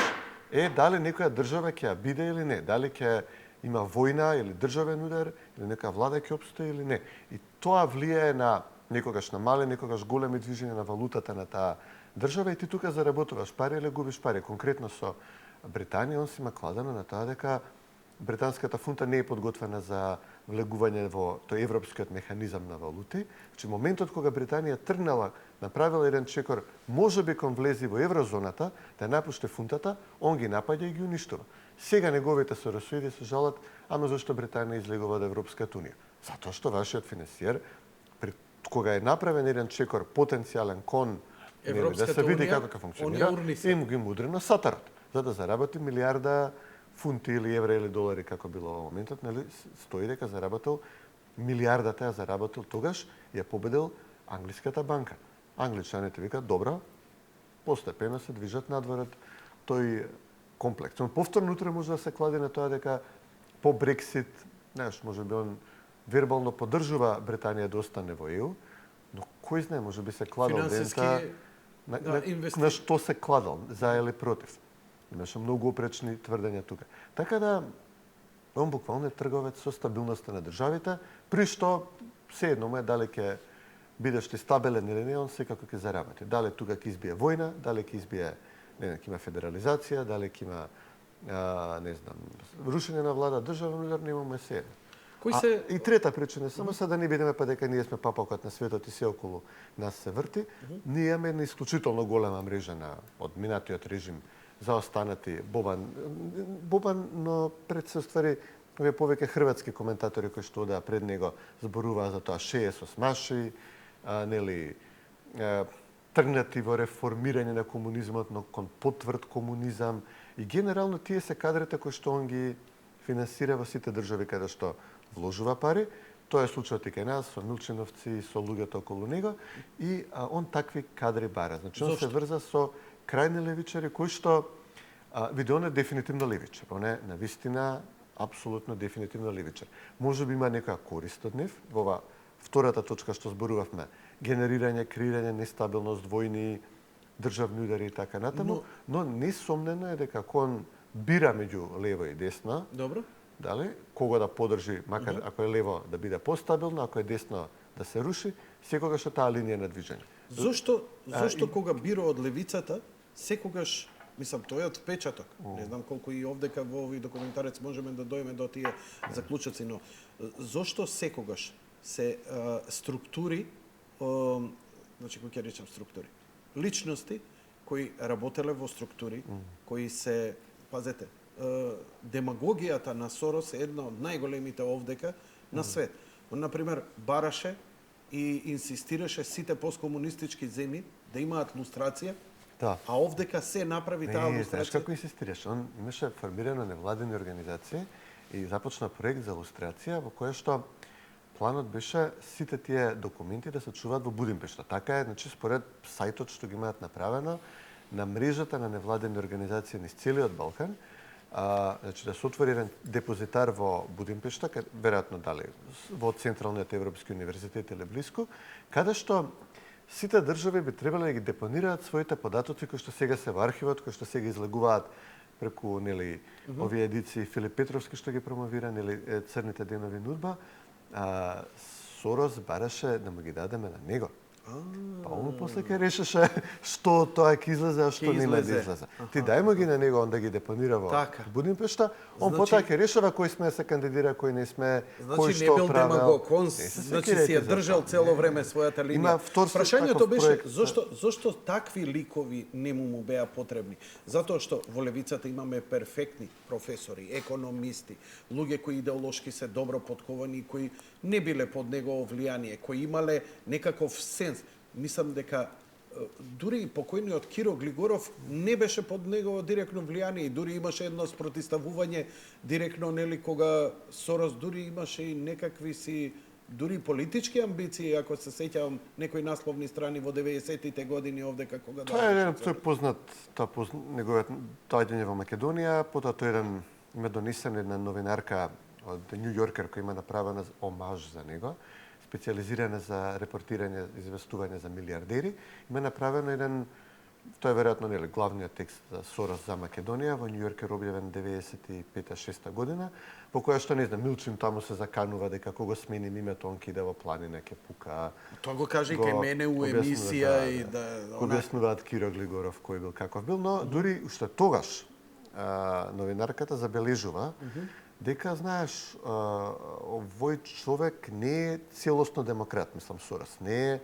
е дали некоја држава ќе ја биде или не, дали ќе има војна или државен удар, или нека влада ќе опстои или не. И тоа влијае на некогаш на мале, некогаш големи движења на валутата на таа држава и ти тука заработуваш пари или губиш пари. Конкретно со Британија, он си има кладено на тоа дека британската фунта не е подготвена за влегување во тој европскиот механизам на валути. Значи, моментот кога Британија тргнала, направила еден чекор, можеби кон влези во еврозоната, да напушти фунтата, он ги напаѓа и ги уништува. Сега неговите соросоиди се жалат, ама зашто Британија излегува од Европската унија? Затоа што вашиот финансиер, кога е направен еден чекор потенцијален кон да се види како ќе функционира, им ги мудри на сатарот, за да заработи милиарда фунти или евра или долари, како било во моментот, нели, стои дека заработил милиардата, ја заработил тогаш, ја победил англиската банка. Англичаните викаат, добро, постепено се движат надвор од тој комплекс. Он повторно утре може да се клади на тоа дека по Брексит, знаеш, може би он вербално поддржува Британија да остане во ЕУ, но кој знае, може би се кладал денеска на што се кладал, за или против. Имаше многу опречни тврдења тука. Така да, он буквално е трговец со стабилноста на државите, при што се едно му е дали ќе бидеш ти стабилен или не, он секако ќе заработи. Дали тука ќе избие војна, дали ќе избие, не знам, ќе има федерализација, дали ќе има, не знам, рушење на влада, државен удар, немаме се едно. И трета причина, само за да не бидеме па дека ние сме папалкот на светот и се околу нас се врти, ние имаме една исклучително голема мрежа од минатиот режим за останати Бобан, но пред се ствари овие повеќе хрватски коментатори кои што одаа пред него зборуваа за тоа шеje со смаши, нели тргнати во реформирање на комунизмот, но кон потврд комунизам и генерално тие се кадрите кои што он ги финансира во сите држави каде што вложува пари. Тоа е случајот и кај нас со Милчиновци и со луѓето околу него и он такви кадри бара. Значи он се врза со крајни левичари кои што види он е дефинитивно левичар. Он е навистина апсолутно дефинитивно левичар. Може би има некоја корист од нив во ова втората точка што зборувавме, генерирање, креирање нестабилност, војни, државни удари и така натаму, но несомнено е дека кон бира меѓу лево и десно. Добро. Дали кого да поддржи, макар ако е лево да биде постабилно, ако е десно да се руши, секогаш е таа линија на движење. Зошто кога бира од левицата, секогаш Мислам, тој е отпечаток. Не знам колку и овдека во овој документарец можеме да дојме до тие заклучоци, но зошто секогаш се структури, значи кој ќе речем структури, личности кои работеле во структури, кои се, пазете, демагогијата на Сорос е една од најголемите овдека на свет. Он, например, бараше и инсистираше сите посткомунистички земји да имаат лустрација, Да. а овдека се направи таа Не, знаеш лустрација. како инсистираш? Он имаше формирано невладени организации и започна проект за лустрација во која што планот беше сите тие документи да се чуваат во Будимпешта. Така е, значи според сајтот што ги имаат направено на мрежата на невладени организации низ целиот Балкан, значи да се отвори еден депозитар во Будимпешта, веројатно дали во Централниот Европски универзитет или блиску, каде што сите држави би требале да ги депонираат своите податоци кои што сега се во архивот, кои што сега излегуваат преку нели овие едиции Филип Петровски што ги промовира, нели Црните денови нудба. Сорос бараше да му ги дадеме на него. Па он после ке решеше што тоа ќе излезе, а што нема да излезе. Ти дај му ги на него, он да ги депонира во Будимпешта, он потоа ќе решава кој сме да се кандидира, кој не сме, кој Значи не што бил правел. демагог, он значи си ја држал цело време својата линија. Прашањето беше зошто такви ликови не му беа потребни? Затоа што во левицата имаме перфектни професори, економисти, луѓе кои идеолошки се добро подковани, кои не биле под негово влијание, кои имале некаков сенс. Мислам дека дури и покојниот Киро Глигоров не беше под негово директно влијание и дури имаше едно спротиставување директно, нели, кога Сорос дури имаше и некакви си дури политички амбиции, ако се сеќавам некои насловни страни во 90-тите години овдека кога Тоа е тој познат, неговиот доаѓање во Македонија, потоа тој еден има донесен една новинарка од Нью Йоркер која има направена омаж за него, специализирана за репортирање, известување за милиардери, има направено еден, тоа е веројатно нели главниот текст за Сорос за Македонија во Нью Йоркер објавен 95-6 година, по која што не знам Милчин таму се заканува дека кога сменим името он киде во планина ќе пука. Тоа го кажа и кај мене у емисија и да објаснуваат Киро Глигоров кој бил каков бил, но дури уште тогаш новинарката забележува дека, знаеш, овој човек не е целосно демократ, мислам, Сорос. Не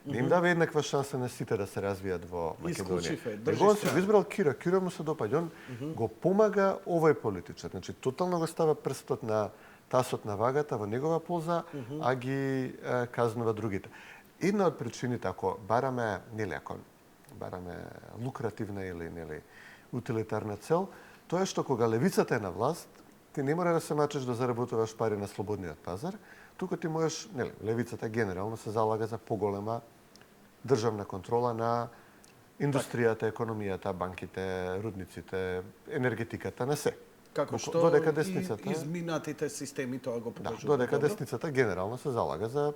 им дава еднаква шанса на сите да се развијат во Македонија. Него он си го избрал Киро. Киро му се допаѓа. Он го помага овој политичар. Значи, тотално го става прстот на тасот на вагата во негова полза, а ги казнува другите. Една од причините, ако бараме лукративна или утилитарна цел, тоа е што кога левицата е на власт, ти не мора да се мачеш да заработуваш пари на слободниот пазар, туку ти можеш, левицата генерално се залага за поголема државна контрола на индустријата, економијата, банките, рудниците, енергетиката, на се. Како што додека десницата и изминатите системи тоа го покажуваат. Да, додека десницата генерално се залага за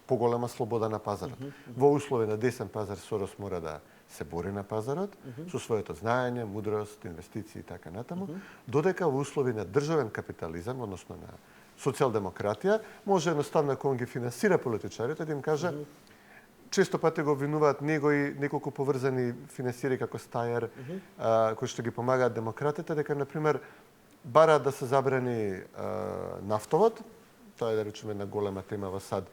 поголема слобода на пазарот. Во услови на десен пазар Сорос мора да се бори на пазарот со своето знаење, мудрост, инвестиции и така натаму, додека во услови на државен капитализам, односно на социјалдемократија, може едноставно кога ги финансира политичарите да им каже често пати го обвинуваат него и неколку поврзани финансиери како Стајер, кои што ги помагаат демократите, дека, например, бараат да се забрани нафтовод, тоа е, да речеме, една голема тема во САД,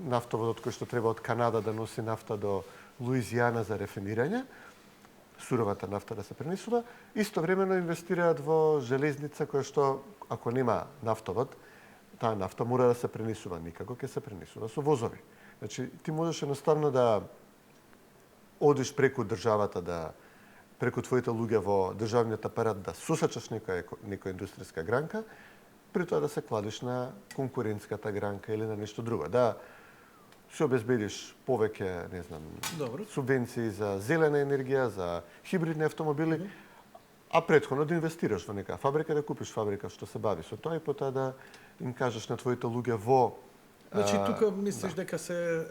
нафтоводот кој што треба од Канада да носи нафта до Луизијана за рефинирање, суровата нафта да се пренесува, истовремено инвестираат во железница која што, ако нема нафтовод, таа нафта мора да се пренесува, никако ќе се пренесува со возови. Значи, ти можеш едноставно да одиш преку државата, преку твоите луѓе во државниот апарат да сосачаш некоја индустријска гранка, при тоа да се кладиш на конкурентската гранка или на нешто друго. Да се обезбедиш повеќе, не знам, субвенции за зелена енергија, за хибридни автомобили, а претходно да инвестираш во нека фабрика, да купиш фабрика што се бави со тоа и потоа да им кажеш на твоите луѓе во Значи, тука мислиш дека се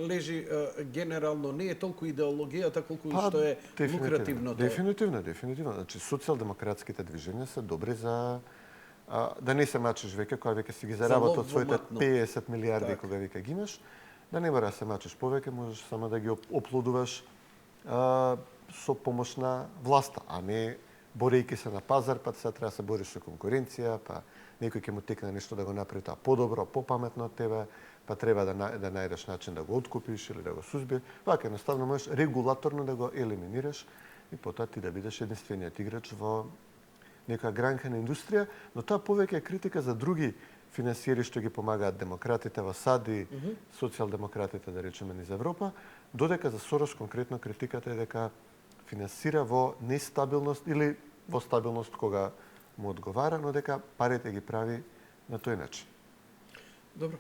лежи генерално, не е толку идеологијата, колку што е лукративното. Дефинитивно. Значи, социјалдемократските движења се добри за да не се мачиш веќе, кога веќе си ги заработил своите 50 милиарди, кога веќе ги имаш, да не мора да се мачиш повеќе, можеш само да ги оплодуваш со помош на власта, а не борејќи се на пазар, па сега треба да се бориш со конкуренција, па некој ќе му текне нешто да го направи тоа подобро, попаметно од тебе, па треба да најдеш начин да го откупиш или да го сузбиеш. Вака едноставно можеш регулаторно да го елиминираш и потоа ти да бидеш единствениот играч во некоја гранка на индустрија, но тоа повеќе е критика за други финансиери што ги помагаат демократите во САД и социјалдемократите, да речеме, низ Европа, додека за Сорос конкретно критиката е дека финансира во нестабилност или во стабилност кога му одговара, но дека парите ги прави на тој начин. Добро.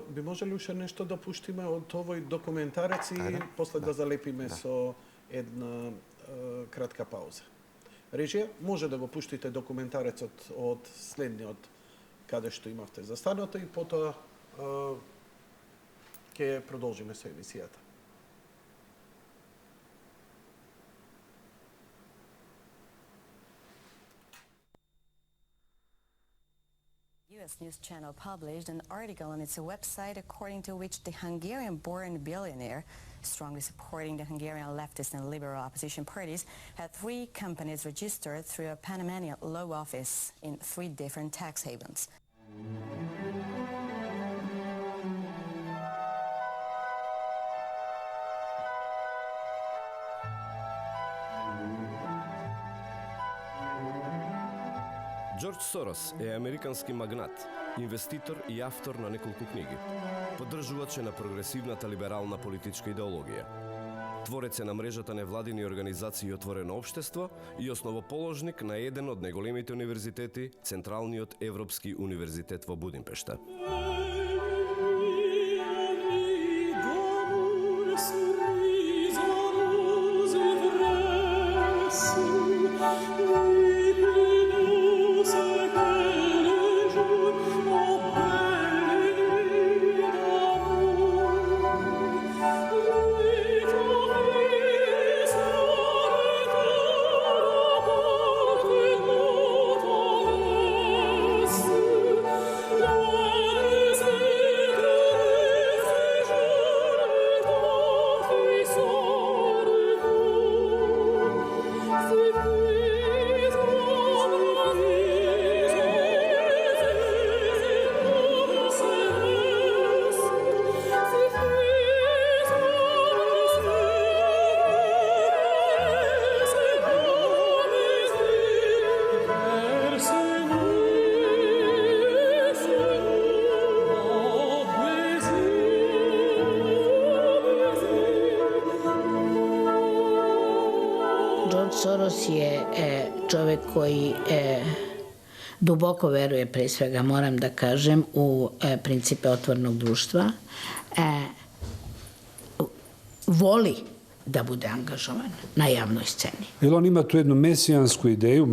Би можеле уште нешто да пуштиме од овој документарец и после да залепиме со една кратка пауза. Режија, може да го пуштите документарецот од следниот каде што имавте застанато и потоа ќе продолжиме со емисијата. U.S. News Channel published an article on its website according to which the Hungarian-born billionaire, strongly supporting the Hungarian leftist and liberal opposition parties, had 3 companies registered through a Panamanian law office in 3 different tax havens. Джордж Сорос е американски магнат, инвеститор и автор на неколку книги. Поддржувач е на прогресивната либерална политичка идеологија. Творец е на мрежата невладини организации Отворено општество и основоположник на еден од најголемите универзитети, Централниот Европски универзитет во Будимпешта. Soros je čovek koji duboko veruje, pre svega moram da kažem, u principe otvorenog društva. Voli da bude angažovan na javnoj sceni. Jer on ima tu jednu mesijansku ideju,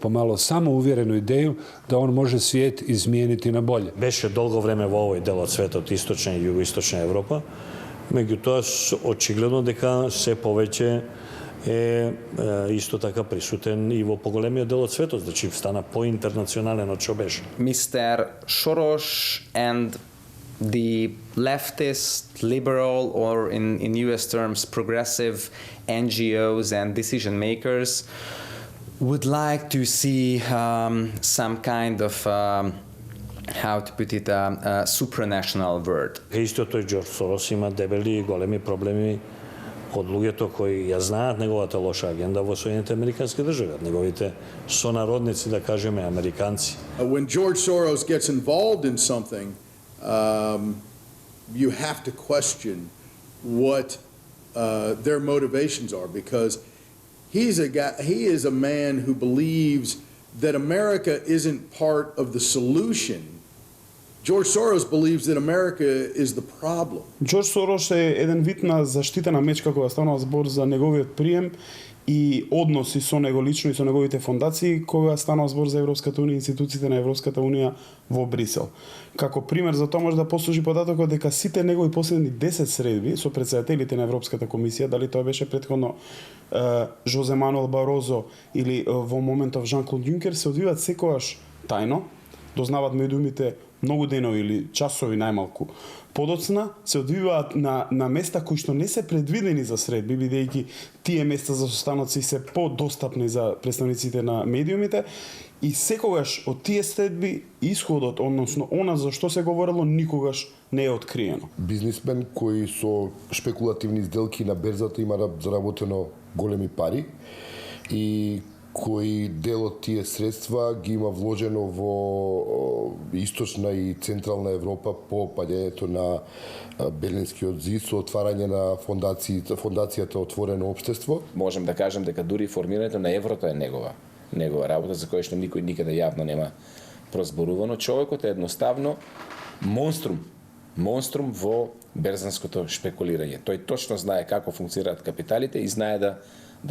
pomalo samouvjerenu ideju da on može svijet izmijeniti na bolje. Беше долго време во овој дел од светот, источна и југоисточна Европа, меѓутоа очигледно дека се повеќе е исто така присутен и во поголемиот дел од светот, значи стана поинтернационален од што беше. Mr. Soros and the leftist, liberal, or in US terms, progressive NGOs and decision makers would like to see some kind of, how to put it, supranational word. Исто тој Џорџ Сорос има дебели и големи проблеми од луѓето кои ја знаат неговата лоша агенда во Соединените Американски држави, неговите сонародници, да кажеме, американци. When George Soros gets involved in something, you have to question what their motivations are, because he is a man who believes that America isn't part of the solution. George Soros believes that America is the problem. Джордж Сорос е еден вид на заштитена мечка кога станува збор за неговиот прием и односи со него лично и со неговите фондации кога станува збор за Европската унија и институциите на Европската унија во Брисел. Како пример за тоа може да послужи податокот дека сите негови последни 10 средби со претседателите на Европската комисија, дали тоа беше претходно Жозе Мануел Барозо или во моментов Жан-Клод Јункер, се одвиваат секогаш тајно, дознават медиумите многу денови или часови најмалку подоцна, се одвиваат на места кои што не се предвидени за средби, бидејќи тие места за состаноци се подостапни за представниците на медиумите, и секогаш од тие средби исходот, односно она за што се говорело, никогаш не е откриено. Бизнисмен кои со шпекулативни сделки на берзата има заработено големи пари и кои дел од тие средства ги има вложено во источна и централна Европа по паѓањето на Берлинскиот зид со отварање на фондацијата Отворено општество. Можем да кажем дека дури формирањето на еврото е негова работа, за која што никој никаде јавно нема прозборувано. Човекот е едноставно монструм во берзанското шпекулирање. Тој точно знае како функционираат капиталите и знае да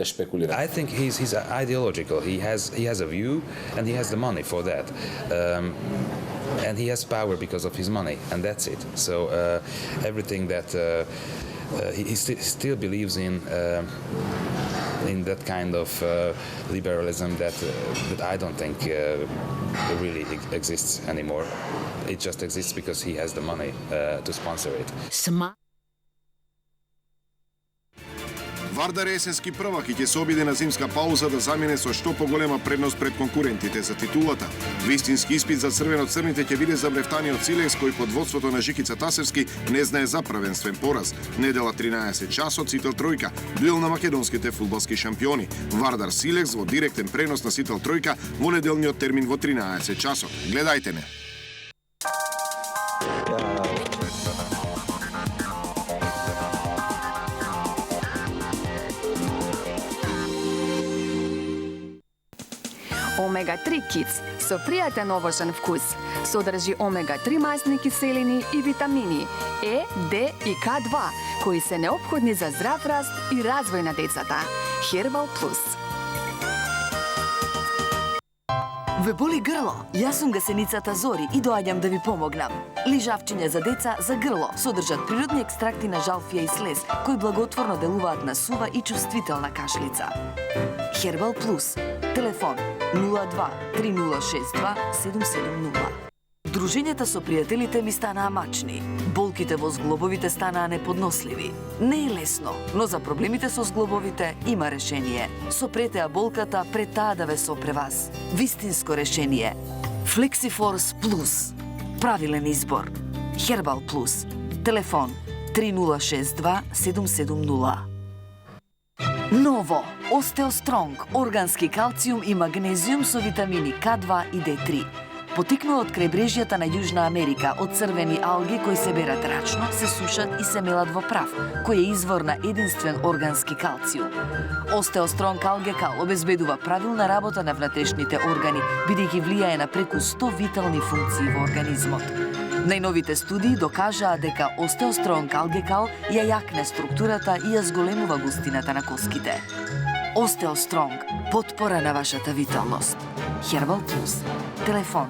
шпекулира. I think he's ideological. He has a view and he has the money for that. And he has power because of his money, and that's it. So everything that he still believes in that kind of liberalism that I don't think really exists anymore. It just exists because he has the money to sponsor it. Вардар е есенски првак и ќе се обиде на зимска пауза да замине со што поголема предност пред конкурентите за титулата. Вистински испит за црвено-црните ќе биде за Брефтаниот Силекс, кој под водството на Жикица Тасевски не знае за првенствен пораз. Недела 13 часот Сител Тројка, дуел на македонските фудбалски шампиони. Вардар Силекс во директен пренос на Сител Тројка во неделниот термин во 13 часот. Гледајте не. Омега-3 Kids со пријатен овошен вкус. Содржи омега-3 масни киселини и витамини Е, Д и К2, кои се неопходни за здрав раст и развој на децата. Herbal Plus. Ве боли грло? Јас сум гасеницата Зори и доаѓам да ви помогнам. Лижавчиња за деца за грло содржат природни екстракти на жалфија и слез, кои благотворно делуваат на сува и чувствителна кашлица. Herbal Plus. Телефон 02 3062 770. Дружењата со пријателите ми станаа мачни. Болките во зглобовите станаа неподносливи. Не е лесно, но за проблемите со зглобовите има решение. Сопрете ја болката пред таа да ве сопре вас. Вистинско решение. Flexiforce Plus. Правилен избор. Herbal Plus. Телефон 3062 770. Ново. Остеостронг. Органски калциум и магнезиум со витамини К2 и Д3. Потекнува од крајбрежјата на Јужна Америка, од црвени алги кои се берат рачно, се сушат и се мелат во прав, кој е извор на единствен органски калциум. Остеостронг алгекал обезбедува правилна работа на внатрешните органи, бидејќи влијае на преку 100 витални функции во организмот. Најновите студии докажаа дека Остеостронг алгекал ја јакне структурата и ја зголемува густината на коските. Остеостронг – потпора на вашата виталност. Herbal Plus. Телефон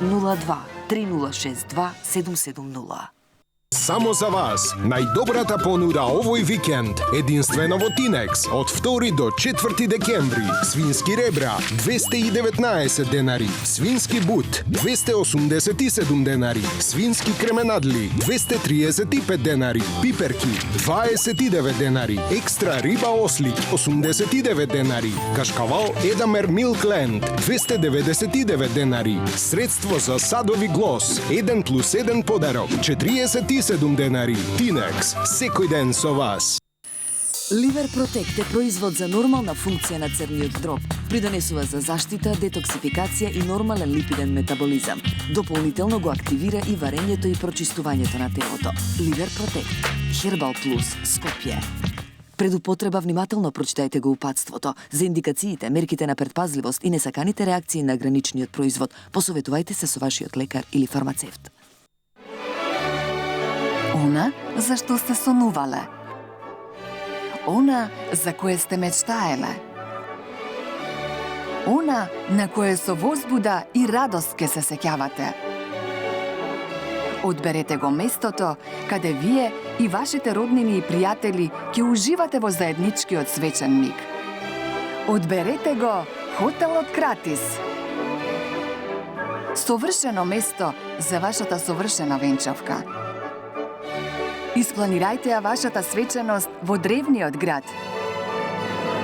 02 3062 770. Само за вас, најдобрата понуда овој викенд, единствено во Тинекс, од 2 до 4 декември. Свински ребра, 219 денари. Свински бут, 287 денари. Свински кременадли, 235 денари. Пиперки, 29 денари. Екстра риба ослик, 89 денари. Кашкавал Едамер Милкленд, 299 денари. Средство за садови глос, 1+1 подарок, 47 денари. Тинекс, секој ден со вас. Ливер Протект е производ за нормална функција на црниот дроб. Придонесува за заштита, детоксификација и нормален липиден метаболизам. Дополнително го активира и варењето и прочистувањето на телото. Ливер Протект. Herbal Plus, Скопје. Пред употреба внимателно прочитајте го упатството. За индикациите, мерките на предпазливост и несаканите реакции на граничниот производ, посоветувајте се со вашиот лекар или фармацевт. Она за што сте сонувале. Она за кое сте мечтаеле. Она на кое со возбуда и радост ке се сеќавате. Одберете го местото каде вие и вашите роднини и пријатели ќе уживате во заедничкиот свечен миг. Одберете го Хотелот Кратис. Совршено место за вашата совршена венчавка. Испланирајте ја вашата свеченост во древниот град.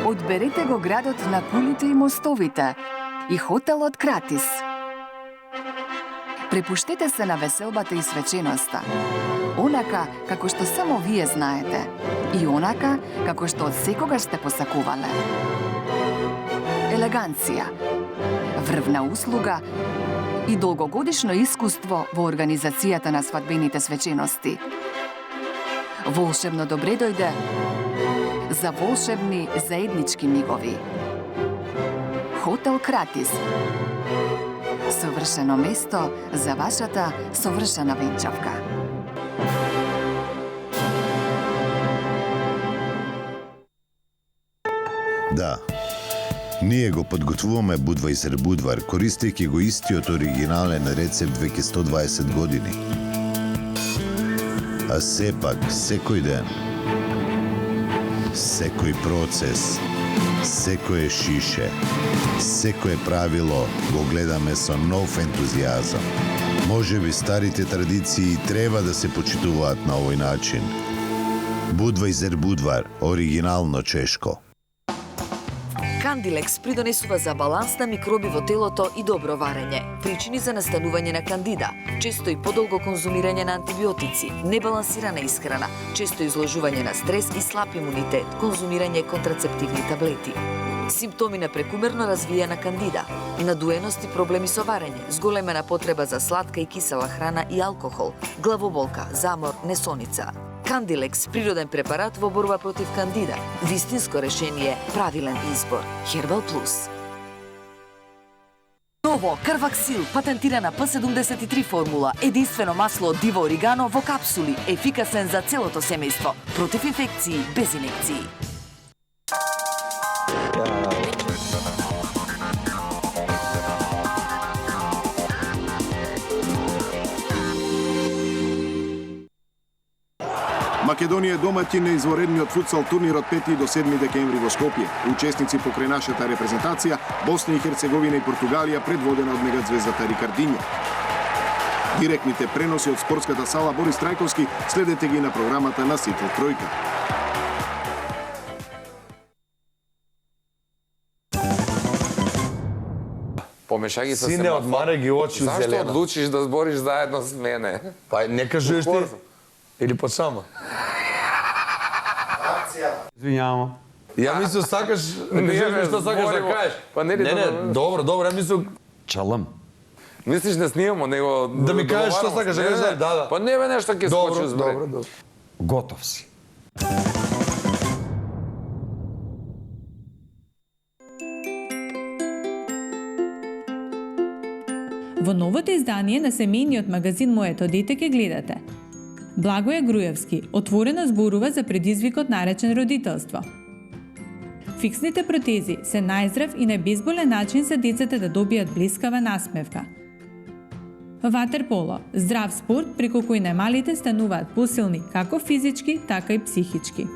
Одберете го градот на кулите и мостовите и хотелот Кратис. Препуштете се на веселбата и свеченоста. Онака како што само вие знаете и онака како што од секогаш сте посакувале. Елеганција, врвна услуга и долгогодишно искуство во организацијата на свадбените свечености. Волшебно добре дојде за волшебни заеднички мигови. Хотел Кратис. Совршено место за вашата совршена венчавка. Да, ние го подготвуваме Budweiser Budvar, користејќи го истиот оригинален рецепт веќе 120 години. А сепак, секој ден, секој процес, секое шише, секое правило го гледаме со нов ентузијазам. Може би старите традиции треба да се почитуваат на овој начин. Budweiser Budvar, оригинално чешко. Кандилекс придонесува за баланс на микроби во телото и добро варење, причини за настанување на кандида, често и подолго конзумирање на антибиотици, небалансирана исхрана, често изложување на стрес и слаб имунитет, конзумирање контрацептивни таблети. Симптоми на прекумерно развиена кандида, надуеност и проблеми со варење, зголемена потреба за сладка и кисела храна и алкохол, главоболка, замор, несоница. Кандилекс, природен препарат во борба против кандида. Вистинско решение, правилен избор. Herbal Plus. Ново Карваксил, патентирана P73 формула, единствено масло од диво оригано во капсули, ефикасен за целото семејство, против инфекции, без инекции. Македонија е домаќин на изворедниот футсал турнир од 5 до 7 декември во Скопје. Учесници покрај нашата репрезентација, Босна и Херцеговина и Португалија, предводена од мегазвездата Рикардинјо. Директните преноси од спортската сала Борис Трајковски следете ги на програмата на Сител Тројка. Помеша ги со Сине, семафор. одмаре ги очи у Зашто зелена. одлучиш да збориш заедно с мене? Па не кажеш ти? Или по сама? Извинјавам. Ја мислам сакаш да кажеш ми што сакаш да кажеш. Па не, добро, ја мислам чалам. Мислиш да снимамо него Да ми кажеш што сакаш да кажеш, да. Па не бе нешто ќе скочи збре. Добро. Готов си. Во новото издание на семејниот магазин Моето дете ќе гледате. Благоја Груевски отворено зборува за предизвикот наречен родителство. Фиксните протези се најздрав и најбезболен начин за децата да добијат блискава насмевка. Ватерполо – здрав спорт преку кој најмалите стануваат посилни како физички, така и психички.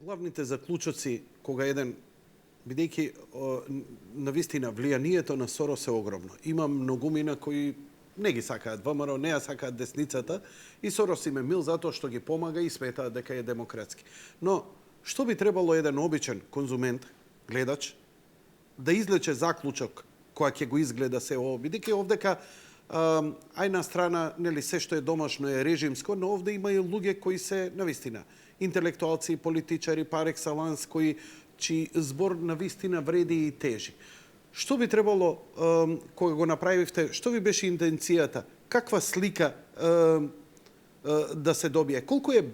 Главните заклучоци кога еден, бидејќи навистина влијанието на Сорос е огромно. Има многумина кои не ги сакаат ВМРО, не ја сакаат десницата и Сорос им е мил затоа што ги помага и сметаат дека е демократски. Но што би требало еден обичен конзумент, гледач, да излече заклучок која ќе го изгледа се ово, бидејќи овдека ајна страна, нели, се што е домашно е режимско, но овде има и луѓе кои се навистина интелектуалци, политичари, пар екселанс, кои чии збор навистина вреди и тежи. Што би требало, кога го направивте, што ви беше интенцијата? Каква слика да се добие? Колку е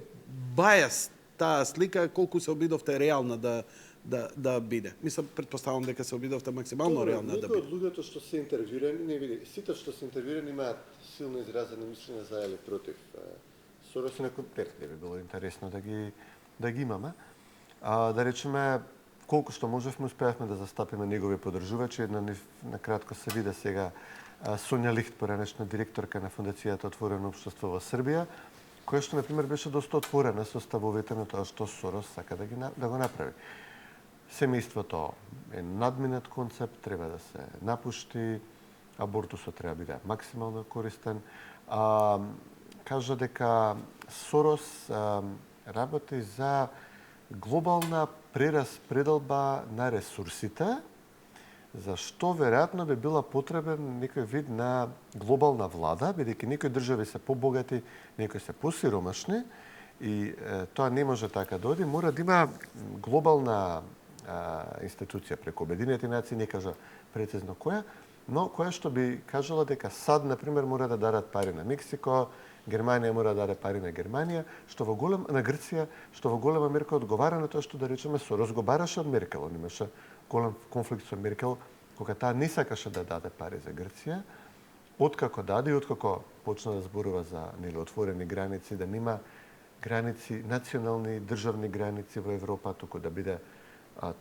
бајас таа слика, колку се обидовте реална да биде? Мислам, предпоставам дека се обидовте максимално реална да биде. Некои од луѓето што се интервјуирани, не види, сите што се интервјуирани имаат силно изразени мислења за или против Сорос и некои перки би било интересно да ги имаме. Да речеме, колку што можевме, успеавме да застапиме негови подржувачи. Една на кратко се виде сега Сонја Лихт, поранешна директорка на Фондацијата Отворено општество во Србија, која што, например, беше доста отворена со ставовите на тоа што Сорос сака да го направи. Семејството е надминат концепт, треба да се напушти, абортусот треба да биде максимално користен. Кажа дека Сорос работи за глобална прераспределба на ресурсите, за што веројатно би била потребен некој вид на глобална влада, бидејќи некои држави се побогати, некои се посиромашни и тоа не може така да оди. Мора да има глобална институција преку Обединетите нации, не кажа прецизно која, но која што би кажала дека САД, например, мора да дадат пари на Мексико, Германија мора да даде пари на Германија, на Грција, што во голема мерка одговара на тоа што, да речеме, Сорос го бараше од Меркел. Он имаше голем конфликт со Меркел, кога таа не сакаше да даде пари за Грција. Откако даде и откако почна да зборува за отворени граници, да нема граници, национални државни граници во Европа, туку да биде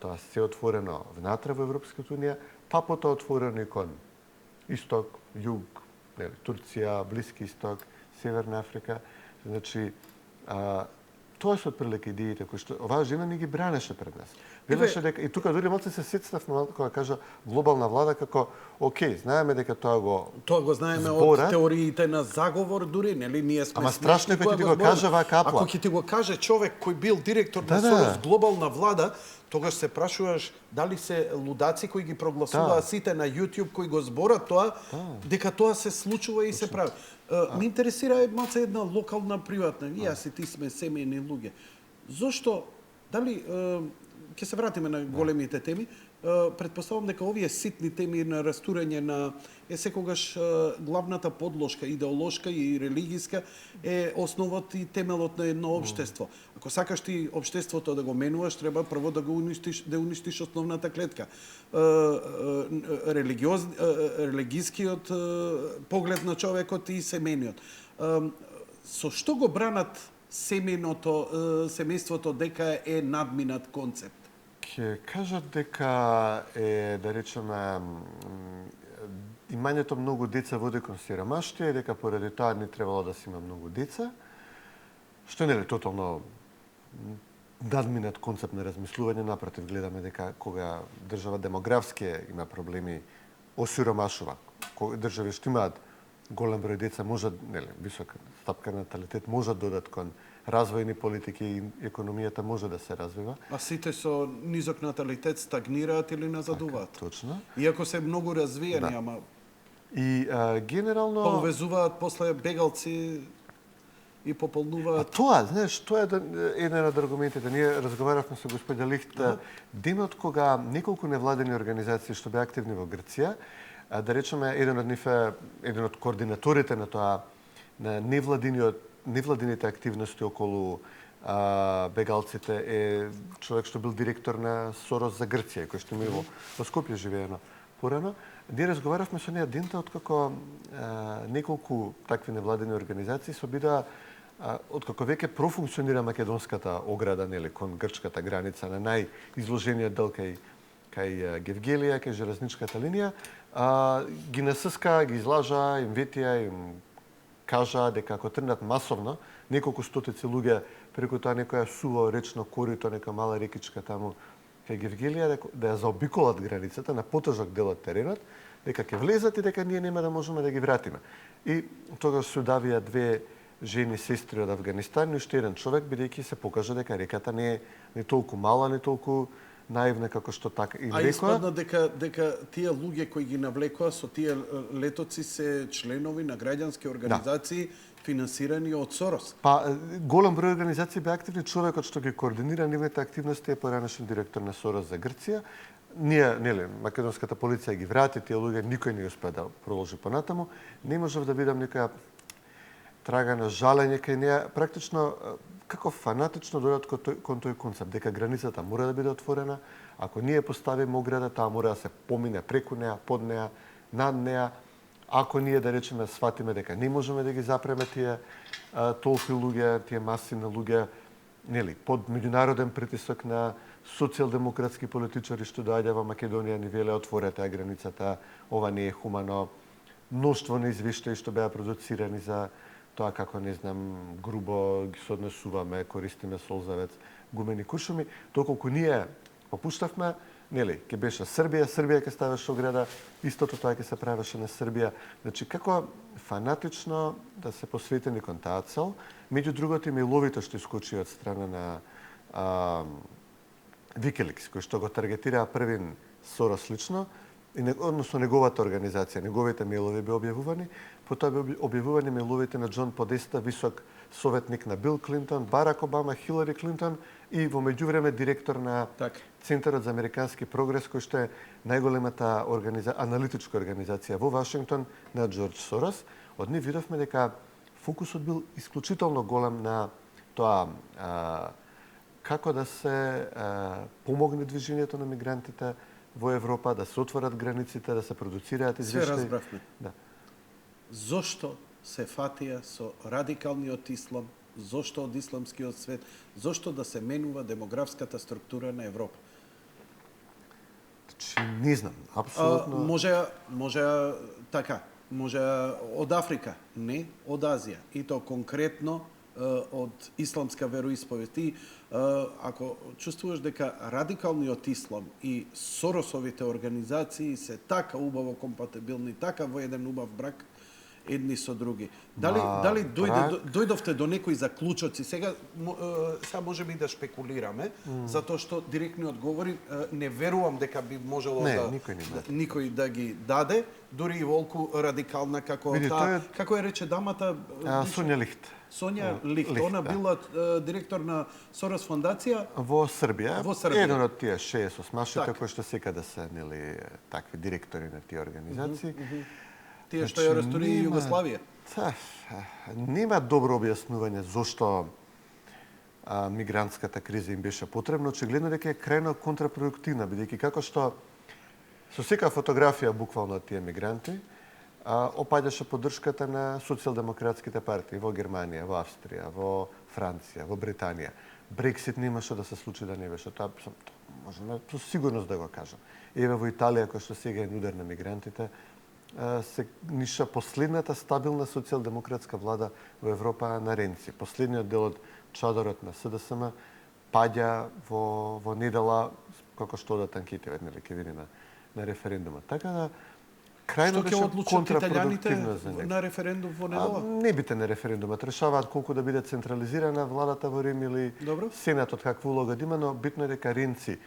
тоа се отворено внатре во Европската унија, па потоа отворено и кон Исток, Југ, Турција, Блиски Исток, Северна Африка. Значи, тоа се отприлика идеите кои што оваа жена не ги бранеше пред нас. Велеше дека и тука дури малку се сетствавме кога кажа глобална влада како окей, знаеме дека тоа го знаеме збора, од теориите на заговор дури, нели ние сме. Ама страшно е кога ти го каже вака апла. Ако ќе ти го каже човек кој бил директор на Сорос глобална влада, тогаш се прашуваш дали се лудаци кои ги прогласуваат сите на YouTube кои го зборат тоа, дека тоа се случува и се прави. Ме интересира малце една локална приватна. Јас и ти сме семејни луѓе. Зошто, дали ќе се вратиме на големите теми, предпоставам дека овие ситни теми на растурање на секогаш главната подложка идеолошка и религиска е основот и темелот на едно општество. Ако сакаш ти општеството да го менуваш, треба прво да го уништиш основната клетка. Религискиот поглед на човекот и семејниот. Со што го бранат семејството дека е надминат концепт? Ќе кажат дека е, да речеме, имањето многу деца води кон сиромаштија и дека поради тоа не требало да се има многу деца, што не е тотално надминат концепт на размислување. Напротив, гледаме дека кога држава демографски има проблеми, осиромашува, држави што имаат голем број деца можат, висока стапка наталитет, можат да додат кон развојни политики и економијата може да се развива. А сите со низок наталитет стагнираат или назадуваат. Точно. Иако се многу развиени, ама и генерално повезуваат после бегалци и пополнуваат. Тоа, знаеш, тоа е еден од аргументите. Ние разговаравме со господја Лихт денот кога неколку невладени организации што беа активни во Грција, да речеме еден од нив е еден од координаторите на тоа на невладините активности околу бегалците е човек што бил директор на Сорос за Грција, кој што ми во Скопје живеено порано. Ние разговаравме со неа дента откако неколку такви невладени организации се обидоа откако веќе профункционира македонската ограда, нели, кон грчката граница на најизложениот дел кај Гевгелија, кај железничката линија, ги насыска, ги излажа, им ветија, им кажа дека ако тргнат масовно неколку стотици луѓе преку тоа некоја суво речно корито, нека мала рекичка таму кај Гевгелија, да ја заобиколат границата на потежок дел од теренот, дека ќе влезат и дека ние нема да можеме да ги вратиме. И тогаш се удавија две жени сестри од Авганистан и уште еден човек, бидејќи се покажа дека реката не е толку мала, не толку наивна како што така и рекоа. А испадна дека тие луѓе кои ги навлекоа со тие летоци се членови на граѓански организации финансирани од Сорос. Па голем број организации беа активни. Човекот што ги координира нивните активности е поранешен директор на Сорос за Грција. Ние, нели, македонската полиција ги врати тие луѓе, никој не успеа да проложи понатаму. Не можев да видам некоја трага на жалење кај неа, практично како фанатично додат кон тој концепт, дека границата мора да биде отворена, ако ние поставиме ограда, таа мора да се помине преку неа, под неа, над неа, ако ние, да речеме, сватиме дека не можеме да ги запреме тие толку луѓе, тие маси на луѓе, нели, под меѓународен притисок на социјалдемократски политичари што доаѓа во Македонија, ни веле отворете границата, ова не е хумано, мноштво на извештаи што беа продуцирани за тоа како, не знам, грубо ги се однесуваме, користиме солзавец, гумени куршуми, доколку ние попуштавме, нели, ќе беше Србија ќе ставаше ограда, истото тоа ќе се правеше на Србија. Значи, како фанатично да се посветени кон таа цел, меѓу другото и мејловите што искочи од страна на Викиликс, кој што го таргетираа првин Сорос лично, односно неговата организација, неговите мејлови беа објавувани, потоа беа објавувани мејловите на Џон Подеста, висок советник на Бил Клинтон, Барак Обама, Хилари Клинтон и во меѓувреме директор на Центарот за американски прогрес, кој што е најголемата аналитичка организација во Вашингтон на Џорџ Сорос. Од нив видовме дека фокусот бил исклучително голем на тоа како да се помогне движењето на мигрантите во Европа, да се отворат границите, да се продуцираат извештаи. Се разбравме. Да. Зошто се фатија со радикалниот ислам, зошто од исламскиот свет, зошто да се менува демографската структура на Европа? Не знам, апсолутно. Може така, може од Африка, не од Азија. И то конкретно од исламска вероисповест. И ако чувствуваш дека радикалниот ислам и Соросовите организации се така убаво компатибилни, така во еден убав брак, едни со други. Дали дојдовте до некои заклучоци? Сега може би да шпекулираме, затоа што директни одговори не верувам дека би можело никој да ги даде, дури и волку радикална како како е рече дамата Сонја Лихт. Сонја Лихт. Она била директор на Сорос фондација во Србија. Еден од тие 6 осмашите кои што секаде се, нели, такви директори на тие организации. Тие што ја растори Југославија. Нема добро објаснување зошто мигрантската криза им беше потребна. Очигледно дека е крајно контрапродуктивна, бидејќи како што со секоја фотографија буквално од тие мигранти опаѓаше поддршката на социјалдемократските партии во Германија, во Австрија, во Франција, во Британија. Брексит немаше да се случи да не беше. Тоа можеме со сигурност да го кажам. Еве во Италија, кој што сега е удар на мигрантите, се ниша последната стабилна социјалдемократска влада во Европа на ренци. Последниот дел од чадорот на СДСМ паѓа во недела, како што одат анкетите, нели, ќе види на референдумот. Така да крајно беше контрапродуктивно за него. На референдум во недела? Не бите на референдумот. Решаваат колку да биде централизирана владата во Рим или Сенатот каква улога да има, но битно е дека Ренци,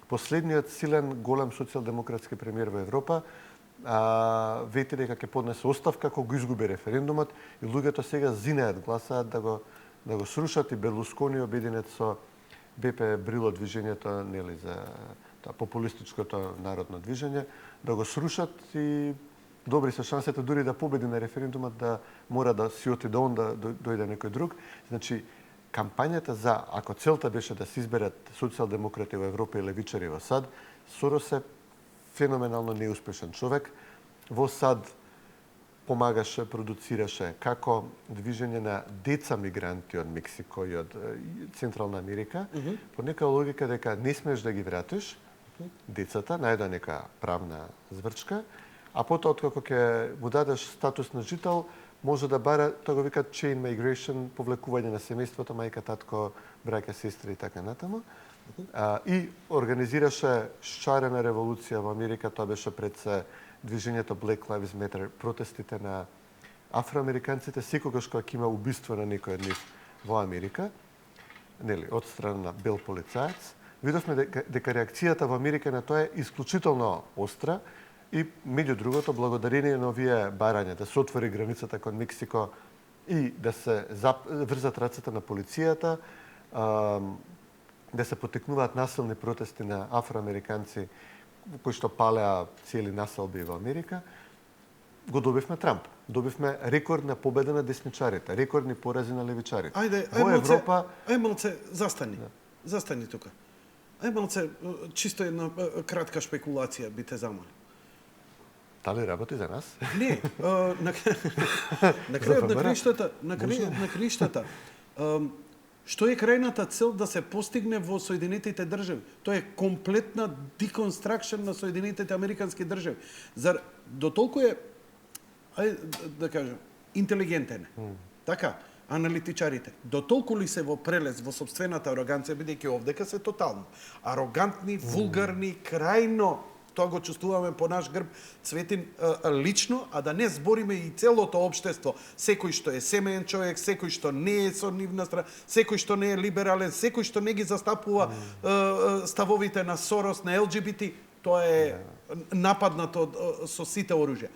последниот силен голем социјалдемократски премиер во Европа, вети дека ќе поднесе оставка кога го изгуби референдумот и луѓето сега зинеат, гласаат да го срушат и Берлускони обединет со БП Брило движењето, нели, за тоа популистичкото народно движење, да го срушат и добри се шансите дури да победи на референдумот, да мора да си отиде он, да дојде некој друг. Значи, кампањата за, ако целта беше да се изберат социјалдемократи во Европа и левичари во САД, Сорос е феноменално неуспешен човек. Во САД помагаше, продуцираше како движење на деца мигранти од Мексико и од Централна Америка, по нека логика дека не смееш да ги вратиш децата, најде нека правна зврчка, а потоа откако ќе му дадеш статус на жител, може да бара, тоа го викаат chain migration, повлекување на семејството, мајка, татко, браќа, сестри и така натаму. И организираше шарена револуција во Америка, тоа беше пред се движењето Black Lives Matter, протестите на афроамериканците, секогаш кога ќе има убиство на некој од нив во Америка, нели, од страна на бел полицаец, видовме дека реакцијата во Америка на тоа е исклучително остра и, меѓу другото, благодарение на овие барања да се отвори границата кон Мексико и да се врзат рацете на полицијата, да се потекнуваат насилни протести на афроамериканци кои што палеа цели населби во Америка, го добивме Трамп. Добивме рекордна победа на десничарите, рекордни порази на левичарите. Ај малце, застани. Застани тука. Ај малце, чисто една кратка шпекулација би те замолил. Дали работи за нас? Не, на крајот на криштата, што е крајната цел да се постигне во Соединетите држави? Тоа е комплетна деконстракшн на Соединетите Американски држави. Зар до толку е, да кажем, интелигентен? Така, аналитичарите, до толку ли се во прелез во собствената ароганција, бидејќи овдека се тотално арогантни, вулгарни, крајно, тоа го чувствуваме по наш грб, Цветин лично, а да не збориме и целото општество, секој што е семеен човек, секој што не е со нивна страна, секој што не е либерален, секој што не ги застапува ставовите на Сорос, на ЛГБТ, тоа е нападнато со сите оружја.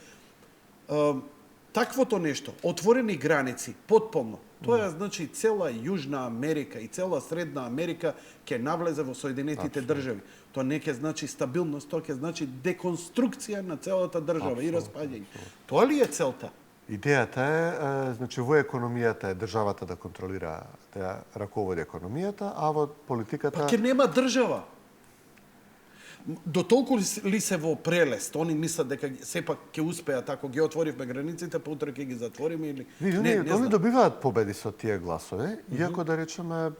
Таквото нешто, отворени граници, потполно, тоа значи цела Јужна Америка и цела Средна Америка ќе навлезе во Соединетите држави. Тоа не ќе значи стабилност, тоа ќе значи деконструкција на целата држава и распаѓање. Тоа ли е целта? Идејата е, значи во економијата е државата да контролира, да раководи економијата, а во политиката... Па ќе нема држава. До толку ли се во прелест? Они мислат дека сепак ќе успеат ако ги отворивме границите, па утре ќе ги затвориме или Они добиваат победи со тие гласове, иако да речеме,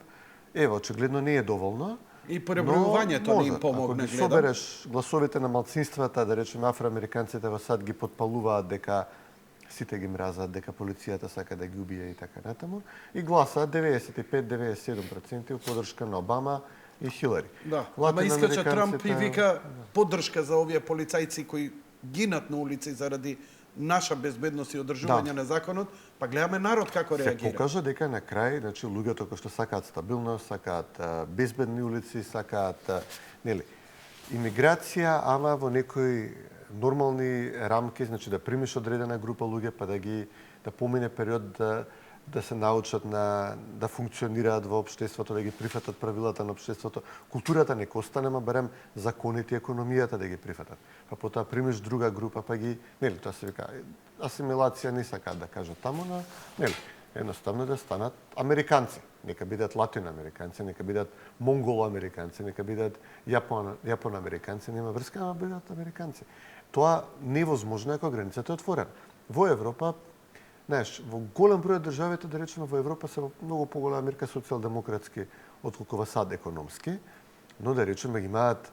ево, очигледно не е доволно. И пребројувањето не им помогне, гледам. Ако ги собереш гласовите на малцинствата, да речеме афроамериканците во САД ги потпалуваат дека сите ги мразат, дека полицијата сака да ги убие и така натаму, и гласаат 95-97% во поддршка на Обама и Хилари. Да, ама искача Трамп и вика поддршка за овие полицајци кои гинат на улици заради наша безбедност и одржување на законот, па гледаме народ како реагира. Се покажа дека на крај, значи луѓето кои што сакаат стабилност, сакаат безбедни улици, сакаат нели имиграција, ама во некои нормални рамки, значи да примиш одредена група луѓе па да помине период да се научат да функционираат во општеството, да ги прифатат правилата на општеството. Културата нека остане, ма барем законите и економијата да ги прифатат. Па потоа примиш друга група, па ги, нели, тоа се вика, асимилација не сакаат да кажат таму, но, нели, едноставно да станат американци. Нека бидат латиноамериканци, нека бидат монголоамериканци, нека бидат јапоноамериканци, нема врска, ама бидат американци. Тоа невозможно е кога границата е отворена. Во Европа, знаеш, во голем број државите, да речеме, во Европа се многу поголема мерка социјалдемократски отколку во САД економски, но да речеме имаат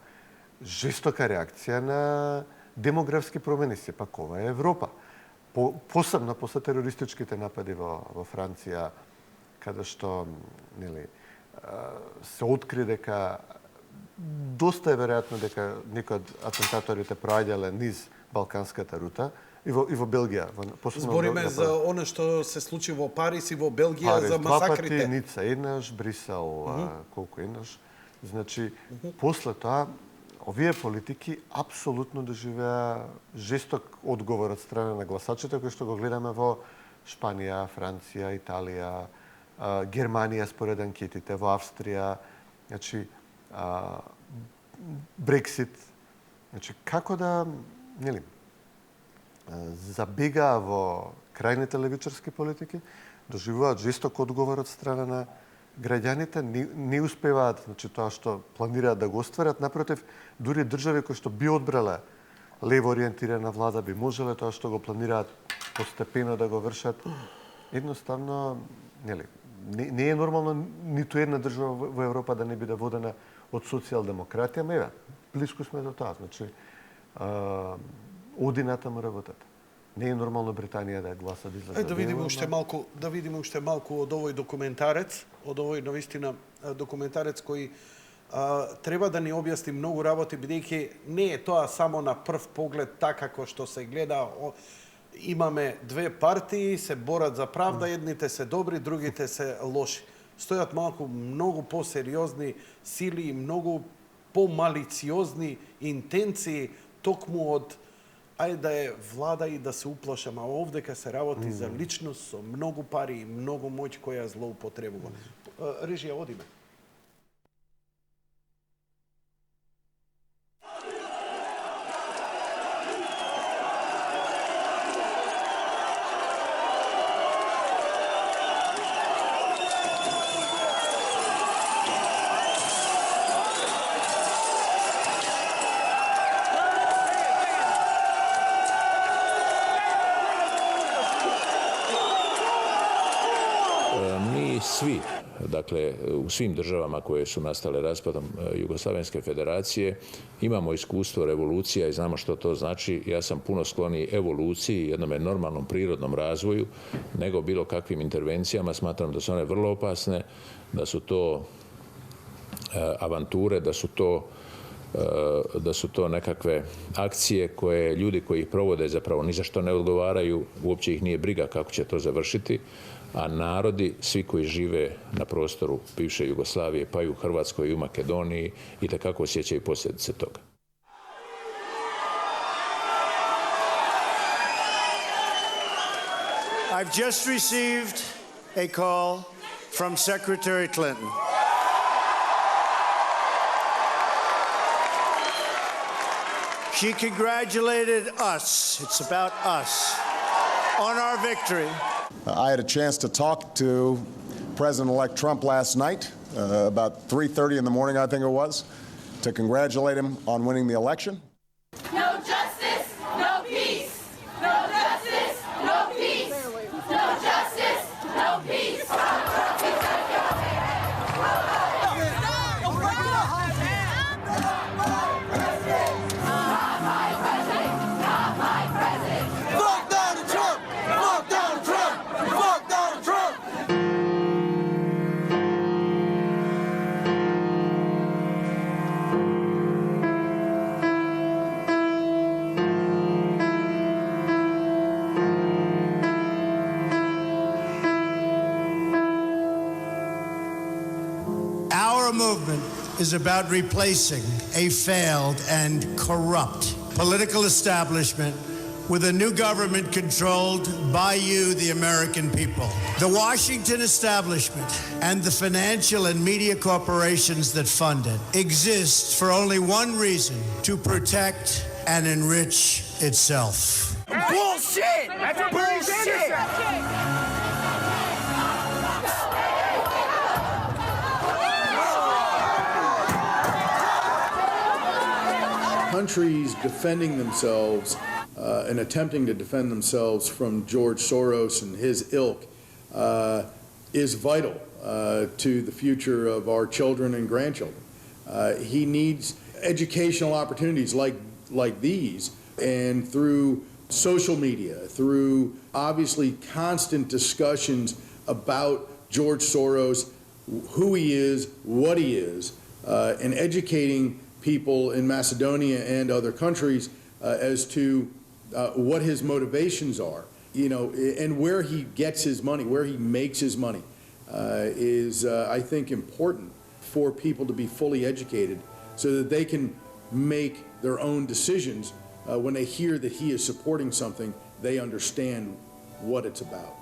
жестока реакција на демографски промени. Сепак ова е Европа. Посебно после терористичките напади во Франција, каде што нели се откри дека доста е веројатно дека некои од атентаторите проаѓале низ балканската рута, и во Белгија. Збориме за она што се случи во Париз и во Белгија, за масакрите. Париз, Ница еднаш, Брисел колку еднаш. Значи, после тоа, овие политики апсолутно доживеа жесток одговор од страна на гласачите, кои што го гледаме во Шпанија, Франција, Италија, Германија според анкетите, во Австрија, значи, Брексит. Значи, како да, нели, забегаа во крајните левичарски политики, доживуваат жесток одговор од страна на граѓаните, не успеваат, значи, тоа што планираат да го остварат. Напротив, дури држави кои што би одбрале лево ориентирана влада, би можеле тоа што го планираат постепено да го вршат. Едноставно, нели, не е нормално ниту една држава во Европа да не биде водена од социјалдемократија, ама еве, блиску сме до тоа. Значи, оди натаму работата. Не е нормално Британија да гласа да излезе. Да видиме уште малку од овој документарец, од овој навистина документарец кој треба да ни објасни многу работи, бидејќи не е тоа само на прв поглед така како што се гледа. Имаме две партии, се борат за правда, едните се добри, другите се лоши. Стојат малку многу посериозни сили и многу помалициозни интенции токму од ајде да е влада и да се уплашам, а овдека се работи за личност со многу пари и многу моќ која злоупотребува. Режија, одиме. svi, dakle u svim državama koje su nastale raspadom Jugoslavenske federacije, imamo iskustvo revolucija i znamo što to znači. Ja sam puno skloniji evoluciji, jednom normalnom prirodnom razvoju, nego bilo kakvim intervencijama. Smatram da su one vrlo opasne, da su to avanture, da su to nekakve akcije koje ljudi koji ih provode zapravo ni za što ne odgovaraju, uopće ih nije briga kako će to završiti, a narodi, svi koji žive na prostoru bivše Jugoslavije, pa i u Hrvatskoj i u Makedoniji, itekako osjećaju posljedice toga. I've just received a call from Secretary Clinton. She congratulated us, it's about us, on our victory. I had a chance to talk to President-elect Trump last night, about 3:30 in the morning, I think it was, to congratulate him on winning the election. No justice, no peace. No justice, no peace. No justice, no peace. Our movement is about replacing a failed and corrupt political establishment with a new government controlled by you, the American people. The Washington establishment and the financial and media corporations that fund it exist for only one reason: to protect and enrich itself. Bullshit! That's bullshit! Countries defending themselves and attempting to defend themselves from George Soros and his ilk is vital to the future of our children and grandchildren. He needs educational opportunities like these, and through social media, through obviously constant discussions about George Soros, who he is, what he is, and educating people in Macedonia and other countries as to what his motivations are, and where he gets his money, where he makes his money, is, I think, important for people to be fully educated so that they can make their own decisions. When they hear that he is supporting something, they understand what it's about.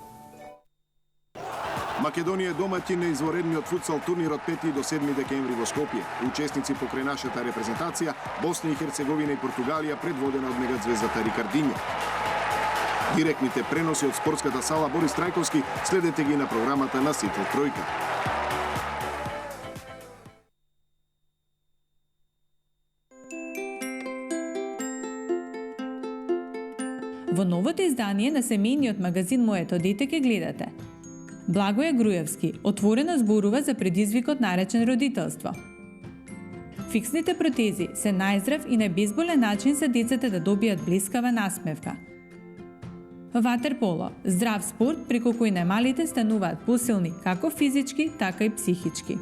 Македонија е домаќин на изворедниот футсал турнир од 5 до 7 декември во Скопје. Учесници покрај нашата репрезентација Босна и Херцеговина и Португалија, предводена од мегадзвездата Рикардинјо. Директните преноси од спортската сала Борис Трајковски следете ги на програмата на Сител Тројка. Во новото издание на семејниот магазин Моето дете ке гледате. Благоје Груевски отворено зборува за предизвикот наречен родителство. Фиксните протези се најздрав и најбезболен начин за децата да добијат блискава насмевка. Ватерполо, здрав спорт преку кој најмалите стануваат посилни како физички, така и психички.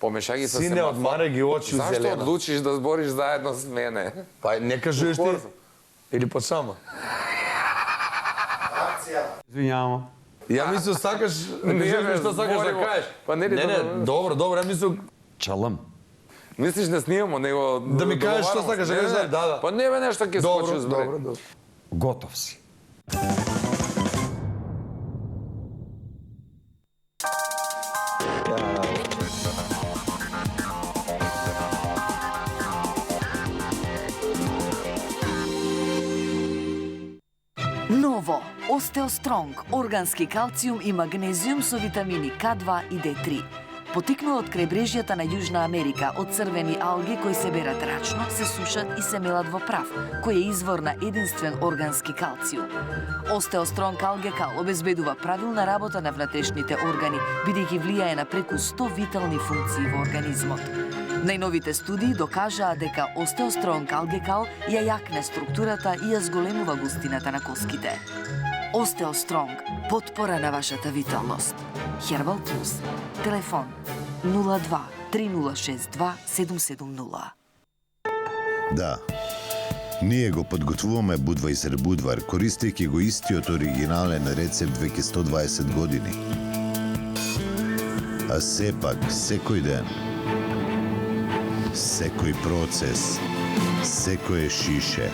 Помешај ги со Сине, одмарај ги очи у зелена. Зашто одлучиш да збориш заедно с мене? Па не кажеш ти? Или по сама? Извинјавам. Ја мислам сакаш, кажеш што сакаш да кажеш. Па не, добро, ја мислам чалам. Мислиш да снимамо, него да ми кажеш што сакаш да кажеш, да. Па не бе нешто ќе скочи збре. Добро. Готов си. Ново Остеостронг, органски калциум и магнезиум со витамини К2 и D3. потекнува од крајбрежјата на Јужна Америка, од црвени алги кои се берат рачно, се сушат и се мелат во прав, кој е извор на единствен органски калциум. Остеостронг алгекал обезбедува правилна работа на внатрешните органи, бидејќи влијае на преку 100 витални функции во организмот. Најновите студии докажаа дека остеостронг алгекал ја јакне структурата и ја зголемува густината на коските. Остеостронг, потпора на вашата виталност. Herbal Plus. Телефон 02 3062 770. Да, ние го подготвуваме Budweiser Budvar, користејќи го истиот оригинален рецепт веќе 120 години. А сепак, секој ден, секој процес, секое шише,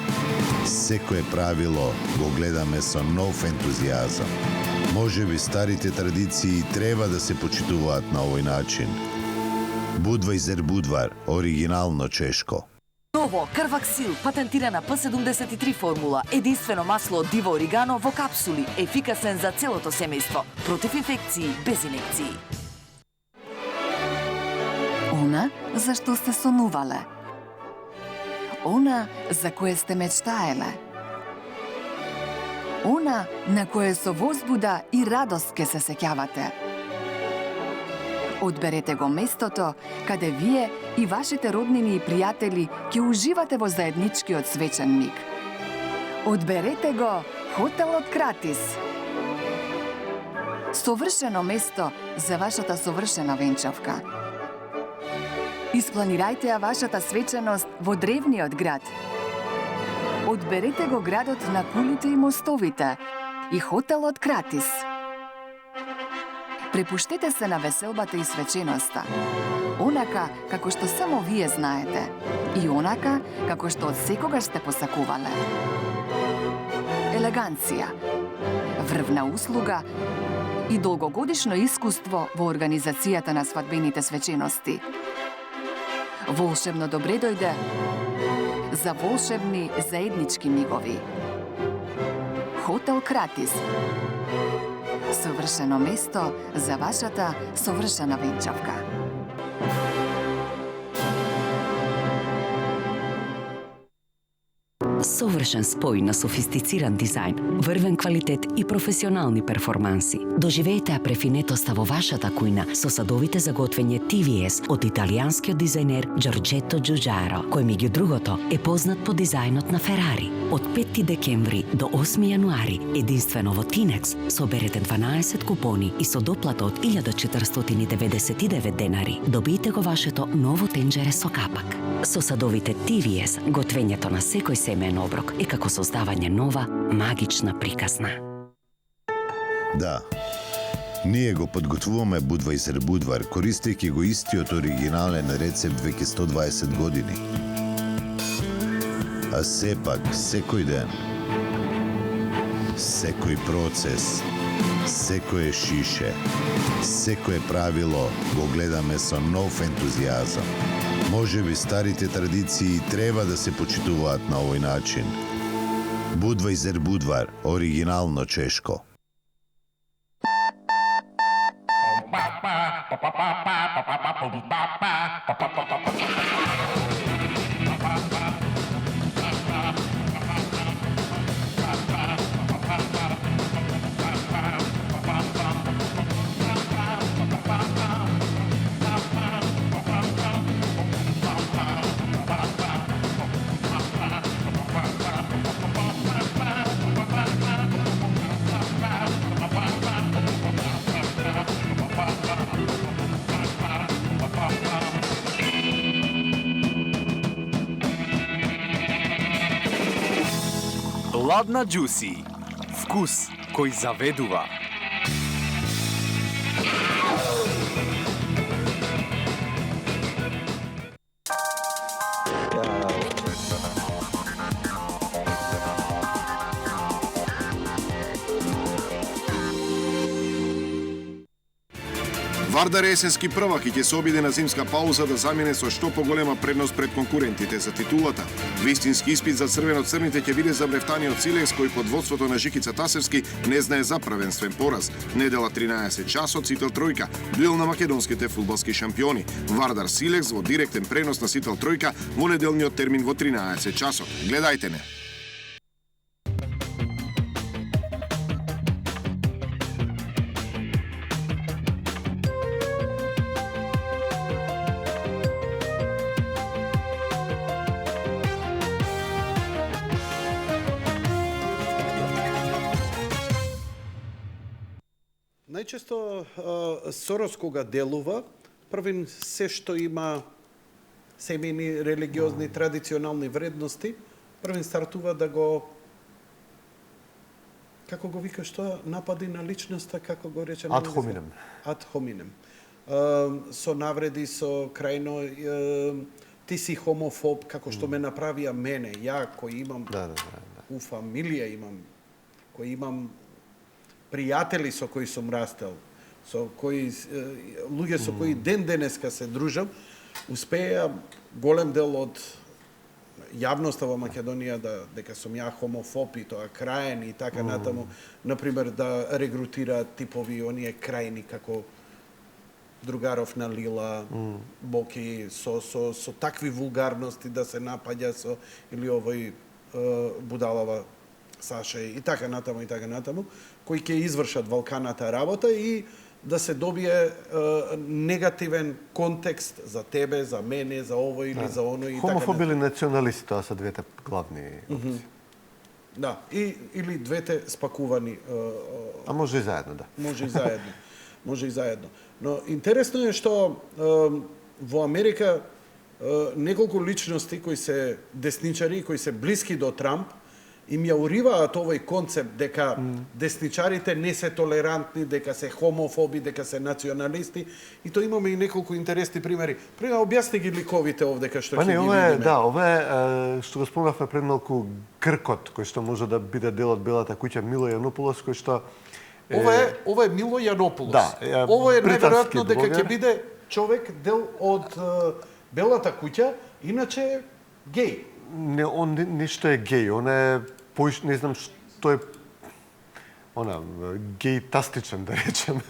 секое правило го гледаме со нов ентузијазам. Може би старите традиции треба да се почитуваат на овој начин. Budweiser Budvar, оригинално чешко. Ново, Карваксил, патентирана P73 формула, единствено масло од диво оригано во капсули, ефикасен за целото семејство, против инфекции, без инекции. Она за што сте сонувале. Она за кое сте мечтаеле. Она на кое со возбуда и радост ке се сеќавате. Одберете го местото каде вие и вашите роднини и пријатели ќе уживате во заедничкиот свечен миг. Одберете го Хотелот Кратис. Совршено место за вашата совршена венчавка. Испланирајте ја вашата свеченост во древниот град. Одберете го градот на кулите и мостовите и Хотелот Кратис. Препуштете се на веселбата и свеченоста. Онака како што само вие знаете и онака како што од секогаш сте посакувале. Елеганција, врвна услуга и долгогодишно искуство во организацијата на свадбените свечености. Волшебно добре дојде за волшебни заеднички мигови. Хотел Кратис. Совршено место за вашата совршена венчавка. Совршен спој на софистициран дизајн, врвен квалитет и професионални перформанси. Доживеете ја префинетоста во вашата кујна со садовите за готвење TVS од италијанскиот дизајнер Giorgetto Giugiaro, кој меѓу другото е познат по дизајнот на Ферари. Од 5 декември до 8 јануари, единствено во Тинекс, соберете 12 купони и со доплата од 1499 денари добиете го вашето ново тенџере со капак. Со садовите TVS, готвењето на секој семеен оброк е како создавање нова, магична приказна. Да, ние го подготвуваме Budweiser Budvar, користејќи го истиот оригинален рецепт веќе 120 години. А сепак, секој ден, секој процес, секое шише, секое правило го гледаме со нов ентузијазам. Може би старите традиции треба да се почитуваат на овој начин. Budweiser Budvar, оригинално чешко. Ладна Джуси. Вкус кој заведува. Вардар е есенски првак и ќе се обиде на зимска пауза да замине со што поголема предност пред конкурентите за титулата. Вистински испит за црвено-црните ќе биде за Брефтаниот Силекс, кој под водството на Жикица Тасевски не знае за првенствен пораз. Недела 13 часот Сител Тројка, дуел на македонските фудбалски шампиони. Вардар Силекс во директен пренос на Сител Тројка во неделниот термин во 13 часот. Гледајте не. Најчесто Сорос кога делува, првин се што има семејни, религиозни, традиционални вредности, првин стартува да го, како го вика, што напади на личноста, како го рече? Ад хоминем. Ад хоминем. Со навреди, со крајно, ти си хомофоб, како што ме направија мене, ја кој имам у фамилија имам, кој имам пријатели со кои сум растел, со кои луѓе со кои ден денеска се дружам, успеа голем дел од јавноста во Македонија дека сум ја хомофоб и тоа краен и така натаму, например да регрутираат типови оние крајни како другаров на Лила, Боки, со такви вулгарности да се напаѓа со или овој будалава Саша и така натаму, кои ќе извршат валканата работа и да се добие негативен контекст за тебе, за мене, за овој или за оној и така натаму. Хомофоби или националисти, тоа се двете главни опции. Да, или двете спакувани. А може и заедно, да. Може и заедно. Но интересно е што во Америка неколку личности кои се десничари, кои се блиски до Трамп, им ја уриваат овој концепт дека десничарите не се толерантни, дека се хомофоби, дека се националисти. И то имаме и неколку интересни примери. Пример, објасни ги ликовите овдека што ќе ги видиме. Да, ова е што го спомнавме пред малку Кркот, кој што може да биде дел од Белата куќа, Мило Јанополос, кој што Ова е Мило Јанополос. Да, ова е најверојатно дека ќе биде човек дел од Белата куќа, иначе геј. Не, он нешто е геј, он е не знам што е геј-тастичен, да речем.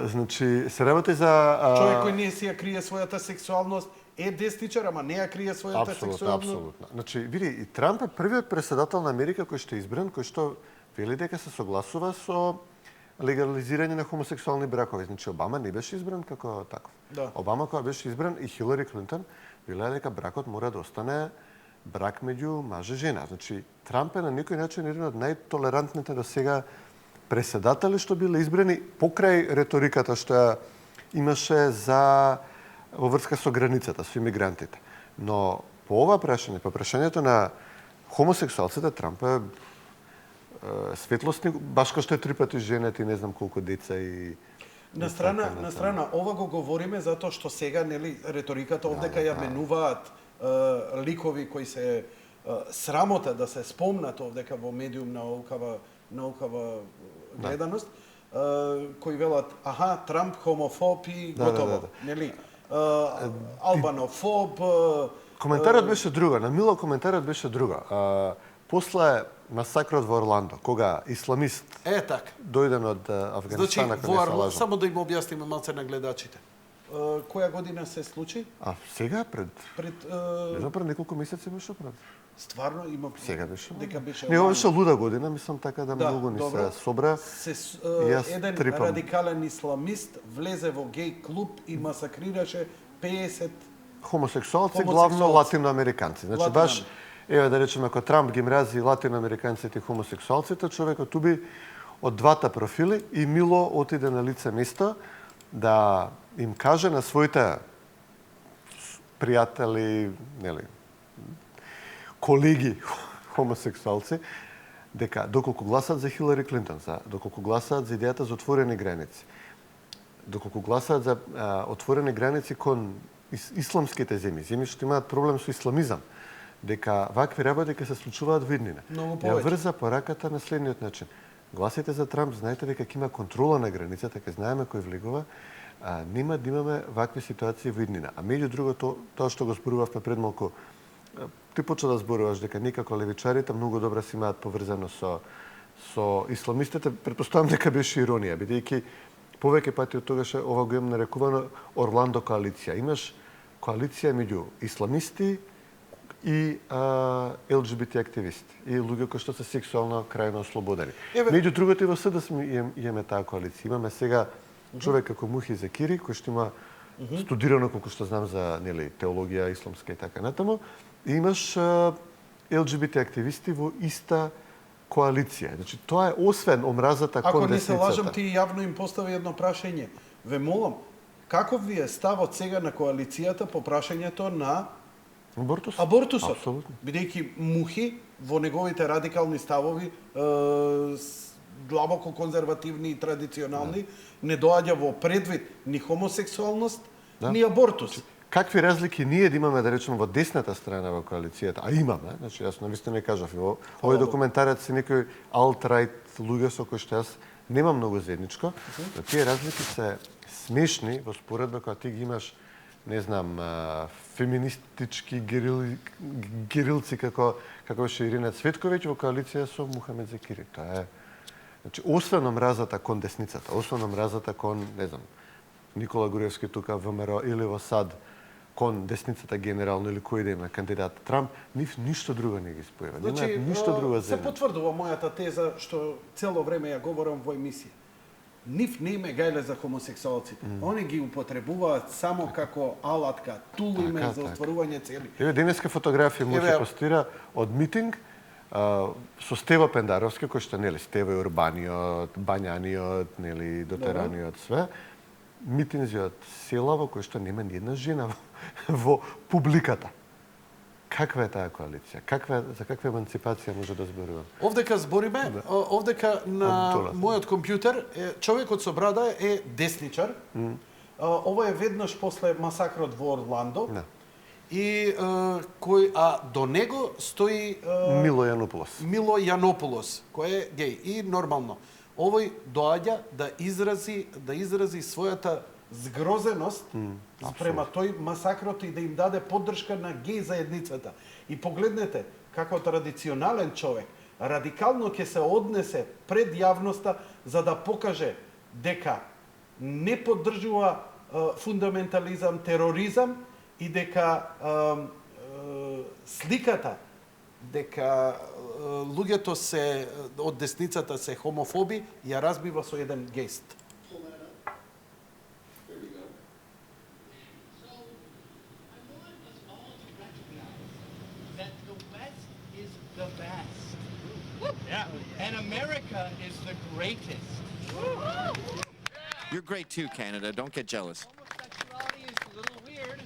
Значи, се работи за човек кој не си ја крие својата сексуалност, е десничар, ама не ја крие својата сексуалност. Апсолутно. Значи, види, и Трамп е првиот преседател на Америка кој што е избран, кој што вели дека се согласува со легализирање на хомосексуални бракови. Значи, Обама не беше избран како таков. Да. Обама кога беше избран и Хилари Клинтон велеа дека бракот мора да остане брак меѓу маж и жена. Значи, Трамп е на некој начин еден од најтолерантните до сега преседатели што биле избрани покрај реториката што ја имаше за во врска со границата, со имигрантите. Но по ова прашање, по прашањето на хомосексуалците, Трамп е светлосник, баш како што е 3 пати женет и не знам колку деца и На страна, ова го говориме затоа што сега, нели, реториката овдека ја менуваат ликови кои се срамота да се спомнат овдека во медиум на наукава гледаност, кои велат, Трамп хомофоб и готово, нели, албанофоб. Коментарот беше друга, на Мило коментарот беше друга. После масакрот во Орландо, кога исламист дојден од Афганистан, значи, во Орландо, само да им објасниме малце на гледачите. Која година се случи? Сега пред неколку месеци беше пред. Стварно има сега беше. Дека беше. Не, ова беше луда година, мислам така да многу не се собра. Еден радикален исламист влезе во геј клуб и масакрираше 50 хомосексуалци, главно латиноамериканци. Значи баш еве да речеме ако Трамп ги мрази латиноамериканците и хомосексуалците, човекот туби од двата профили и Мило отиде на лице место да им каже на своите пријатели, нели, колеги хомосексуалци, дека доколку гласат за Хилари Клинтон, доколку гласат за идејата за отворени граници, доколку гласат за отворени граници кон исламските земји што имаат проблем со исламизам, дека вакви работи ќе се случуваат во иднина. Ја врза пораката на следниот начин. гласите за Трамп, знаете дека ќе има контрола на границата, ќе знаеме кој влегува, нема да имаме вакви ситуации во иднина. А меѓу другото, тоа што го зборувавме пред малку, ти почна да зборуваш дека никако левичарите многу добро си имаат поврзано со исламистите, претпоставам дека беше иронија, бидејќи повеќе пати од тогаш ова го имам нарекувано Орландо коалиција. Имаш коалиција меѓу исламисти и ЛГБТ активисти и луѓе кои што се сексуално крајно ослободени. Меѓу другото и во СДСМ имаме таа коалиција. Имаме сега човек како Мухи Закири, кој што има студирано, колку што знам, за теологија исламска и така натаму. И имаш ЛГБТ активисти во иста коалиција. Значи, тоа е освен омразата кон десницата. Ако не се лажам, ти јавно им постави едно прашање. Ве молам, каков ви е ставот сега на коалицијата по прашањето на абортусот? Апсолутно. Бидејќи Мухи во неговите радикални ставови, длабоко конзервативни и традиционални, не доаѓа во предвид ни хомосексуалност, ни абортус. Какви разлики ние да имаме, да речеме, во десната страна во коалицијата? А имаме, значи јас навистина кажав, овој документарец се некои alt-right луѓе со кои што јас немам многу заедничко, но тие разлики се смешни во споредба кога ти ги имаш, не знам, феминистички герилци како беше Ирина Цветковиќ во коалиција со Мухамед Закири. Тоа е, значи, освен омразата кон десницата, освен омразата кон, не знам, Никола Груевски тука ВМРО или во САД кон десницата генерално или кој да има кандидат Трамп, нив ништо друго не ги спојува. Значи, ништо друго се потврдува мојата теза што цело време ја говорам во емисија. Нив не име гајле за хомосексуалците. Они ги употребуваат само како алатка, тул име за остварување цели. Еве денеска фотографија му се постира од митинг со Стево Пендаровски, кој што нели Стево е урбаниот, бањаниот, нели дотераниот све. Митинзи од села во кој што нема ни една жена во публиката. Каква е таа коалиција? За каква емансипација може да зборувам? Овдека збориме, овдека на мојот компјутер, човекот со брада е десничар. Ова е веднаш после масакрот во Орландо. И до него стои Мило Јанополос. Мило Јанополос, кој е геј. И нормално, овој доаѓа да изрази својата згрозеност спрема тој масакрот и да им даде поддршка на геј заедницата. И погледнете како традиционален човек радикално ќе се однесе пред јавноста за да покаже дека не поддржува фундаментализам, тероризам и дека сликата дека луѓето се од десницата се хомофоби ја разбива со еден гест. And America is the greatest. You're great too, Canada. Don't get jealous. Homosexuality is a little weird.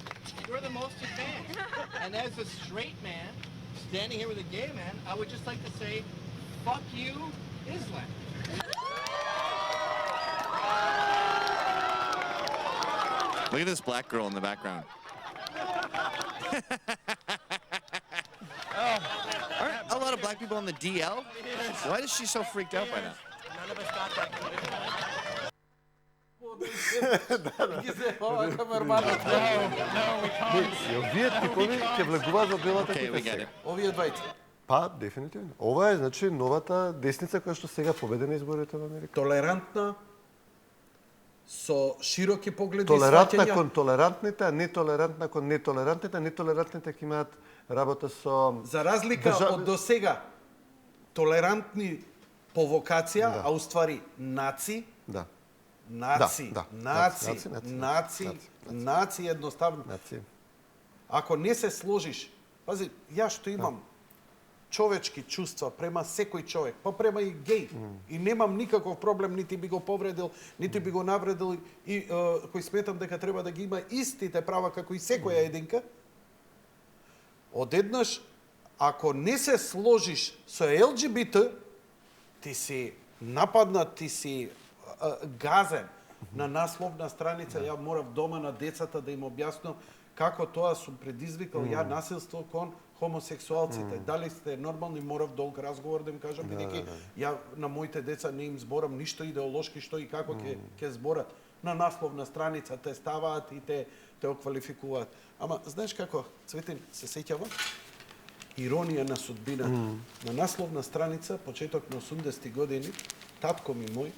You're the most advanced. And as a straight man, standing here with a gay man, I would just like to say, fuck you, Islam. Look at this black girl in the background. Aren't a lot of black people on the DL? Why is she so freaked out by that? None of us got that. Овие типови ќе влегуваат во белата куќа сега. Овие двајца. Па, дефинитивно. Ова е, значи, новата десница која што сега победи на изборите во Америка. Толерантна, со широки погледи и толерантна сваќања. кон толерантните, а нетолерантна кон нетолерантните. Нетолерантните ќе имаат работа со... За разлика од досега, толерантни по вокација, а уствари наци, наци едноставно. Ако не се сложиш, пази, јас што имам човечки чувства према секој човек, па према и геј, и немам никаков проблем, нити би го повредил, нити би го навредил, и кој сметам дека треба да ги има истите права како и секоја единка, одеднаш, ако не се сложиш со ЛГБТ, ти си нападнат, ти си газен. На насловна страница ја морав дома на децата да им објаснам како тоа сум предизвикал ја насилство кон хомосексуалците, дали сте нормални, морав долг разговор да им кажам, бидејќи ја на моите деца не им зборам ништо идеолошки што и како ќе зборат. На насловна страница те ставаат и те оквалификуваат. Ама знаеш како, Цветин, се сеќавам? Иронија на судбината. На насловна страница, почеток на 80-ти години, татко ми мој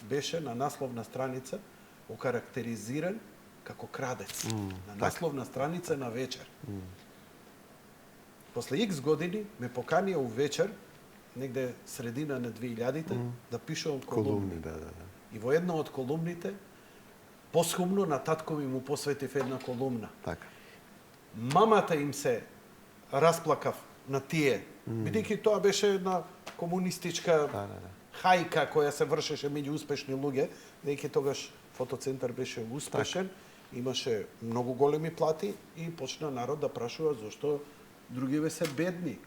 беше на насловна страница окарактеризиран како крадец. На насловна страница на вечер. После X години ме поканија у вечер, негде средина на 2000-те, да пишувам колумни. И во една од колумните, посхумно на татко ми му посветив една колумна. Мамата им се расплакав на тие, бидејќи тоа беше една комунистичка хајка која се вршеше меѓу успешни луѓе, бидејќи тогаш фотоцентар беше успешен, имаше многу големи плати и почна народ да прашува зошто другиве се бедни.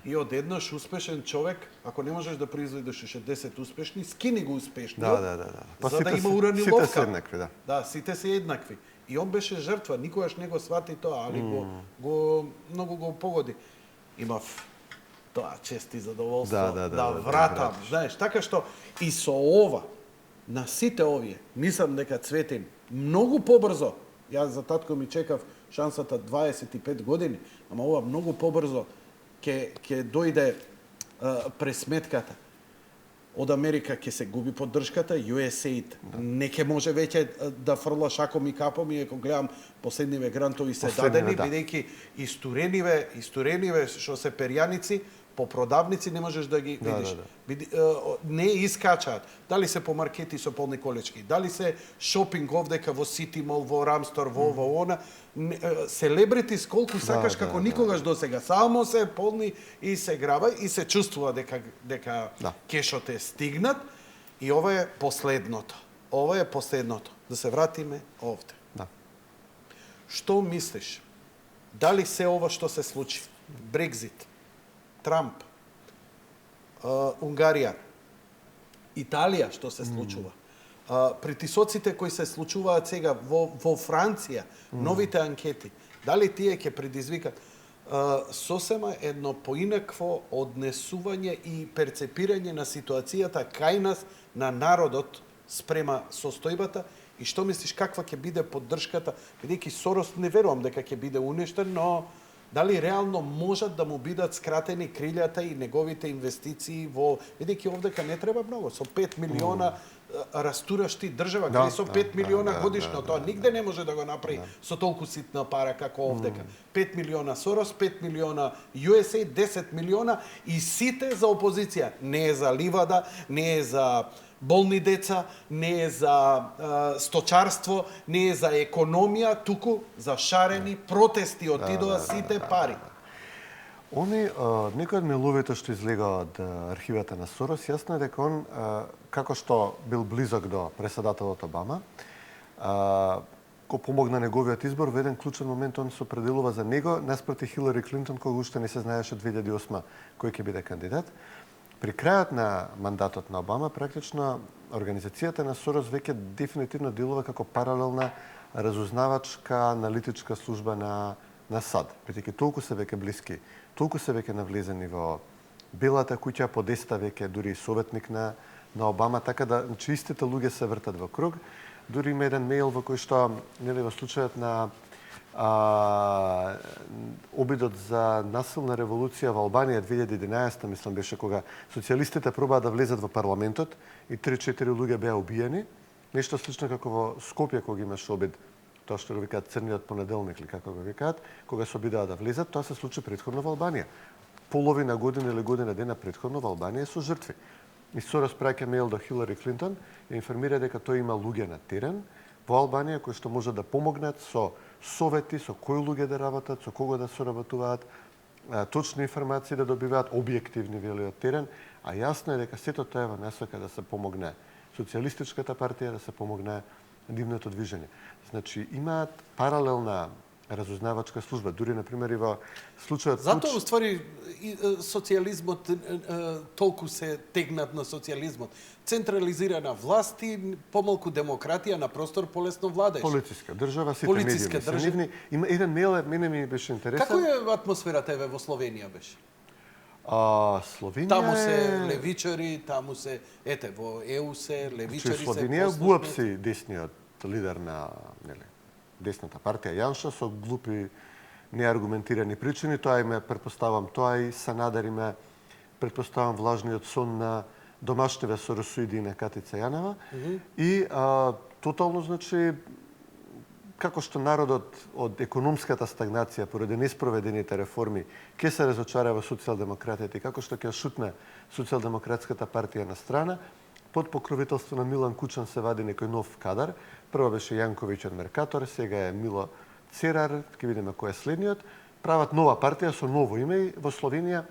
И одеднаш успешен човек, ако не можеш да произведеш уште 10 успешни, скини го успешниот, за да има уравниловка. Сите се еднакви, да. Да, сите се еднакви. И он беше жртва, никогаш не го свати тоа, али го многу го погоди. Имав тоа чест и задоволство да вратам, знаеш, така што и со ова на сите овие, мислам дека Цветин многу побрзо, јас за татко ми чекав шансата 25 години, ама ова многу побрзо ќе дојде пресметката. Од Америка ќе се губи поддршката, USAID не ќе може веќе да фрла шаком и капом, и ако гледам последниве грантови се дадени, бидејќи истурениве што се перјаници, по продавници не можеш да ги видиш. Не искачаат. Дали се по маркети со полни колечки, дали се шопинг овдека во Сити Мол, во Рамстор, во она, селебрити сколку сакаш како никогаш досега. Само се полни и се граба и се чувствува дека кешот е стигнат, и ова е последното. Ова е последното. Да се вратиме овде. Што мислиш? Дали се ова што се случи? Брекзит, Трамп, Унгарија, Италија, што се случува, притисоците кои се случуваат сега во Франција, новите анкети, дали тие ќе предизвикат сосема едно поинакво однесување и перцепирање на ситуацијата кај нас, на народот спрема состојбата, и што мислиш каква ќе биде поддршката, бидејќи Сорос не верувам дека ќе биде уништен, но дали реално можат да му бидат скратени крилјата и неговите инвестиции во... Бидејќи овдека не треба многу, со 5 милиона растурашти држава, каде со 5 милиона годишно, тоа нигде не може да го направи со толку ситна пара како овдека. 5 милиона Сорос, 5 милиона USA, 10 милиона и сите за опозиција. Не е за ливада, не е за болни деца, не е за сточарство, не е за економија, туку за шарени протести отидоа сите пари. Некои од мейловите што излега од архивата на Сорос, јасно е дека он, како што бил близок до председателот Обама, го помогна неговиот избор, во еден клучен момент он се определува за него, наспроти Хилари Клинтон, кога уште не се знаеше 2008 кој ќе биде кандидат. При крајот на мандатот на Обама, практично, организацијата на Сорос веќе дефинитивно делува како паралелна разузнавачка аналитичка служба на САД. Бидејќи толку се веќе блиски, толку се веќе навлезени во Белата куќа, по 10 веќе дури и советник на Обама, така да истите луѓе се вртат во круг. Дури има еден мејл во кој што, нели, во случајот на обидот за насилна револуција во Албанија 2011, мислам беше, кога социјалистите пробаа да влезат во парламентот и 3-4 луѓе беа убиени. Нешто слично како во Скопје, кога имаше обид, тоа што го викаат црниот понеделник, или како го викаат, кога се обидаа да влезат, тоа се случи претходно во Албанија. Половина година или година дена претходно во Албанија со жртви. И Сорос праќа мејл до Хилари Клинтон и информира дека тој има луѓе на терен во Албанија кои што може да помогнат со совети, со кои луѓе да работат, со кого да соработуваат, точни информации да добиваат, објективни вели од терен, а јасно е дека сето тоа е во насока да се помогне социјалистичката партија, да се помогне нивното движење. Значи, имаат паралелна разузнавачка служба. Дури, например, и во случајот Затоа, уствари, социјализмот толку се тегнат на социјализмот. Централизирана власт и помалку демократија на простор полесно владаеш. Полициска држава, сите медиуми се нивни. Има еден мејл, мене ми беше интересен. Како е атмосферата еве во Словенија беше? Словенија Таму се левичари, таму се, ете, во ЕУ се левичари се. Словенија глупси десниот лидер на десната партија Јанша со глупи неаргументирани причини. Тоа име, предпоставам, тоа и Санадар име, предпоставам, влажниот сон на домашниве соросоиди на Катица Јанева. И тотално, значи, како што народот од економската стагнација поради неспроведените реформи ќе се разочара во социјалдемократите, како што ќе шутне социјалдемократската партија на страна, под покровителство на Милан Кучан се вади некој нов кадар. Прво беше Јанковиќ од Меркатор, сега е Мило Церар, ќе видиме кој е следниот. Прават нова партија со ново име и во Словенија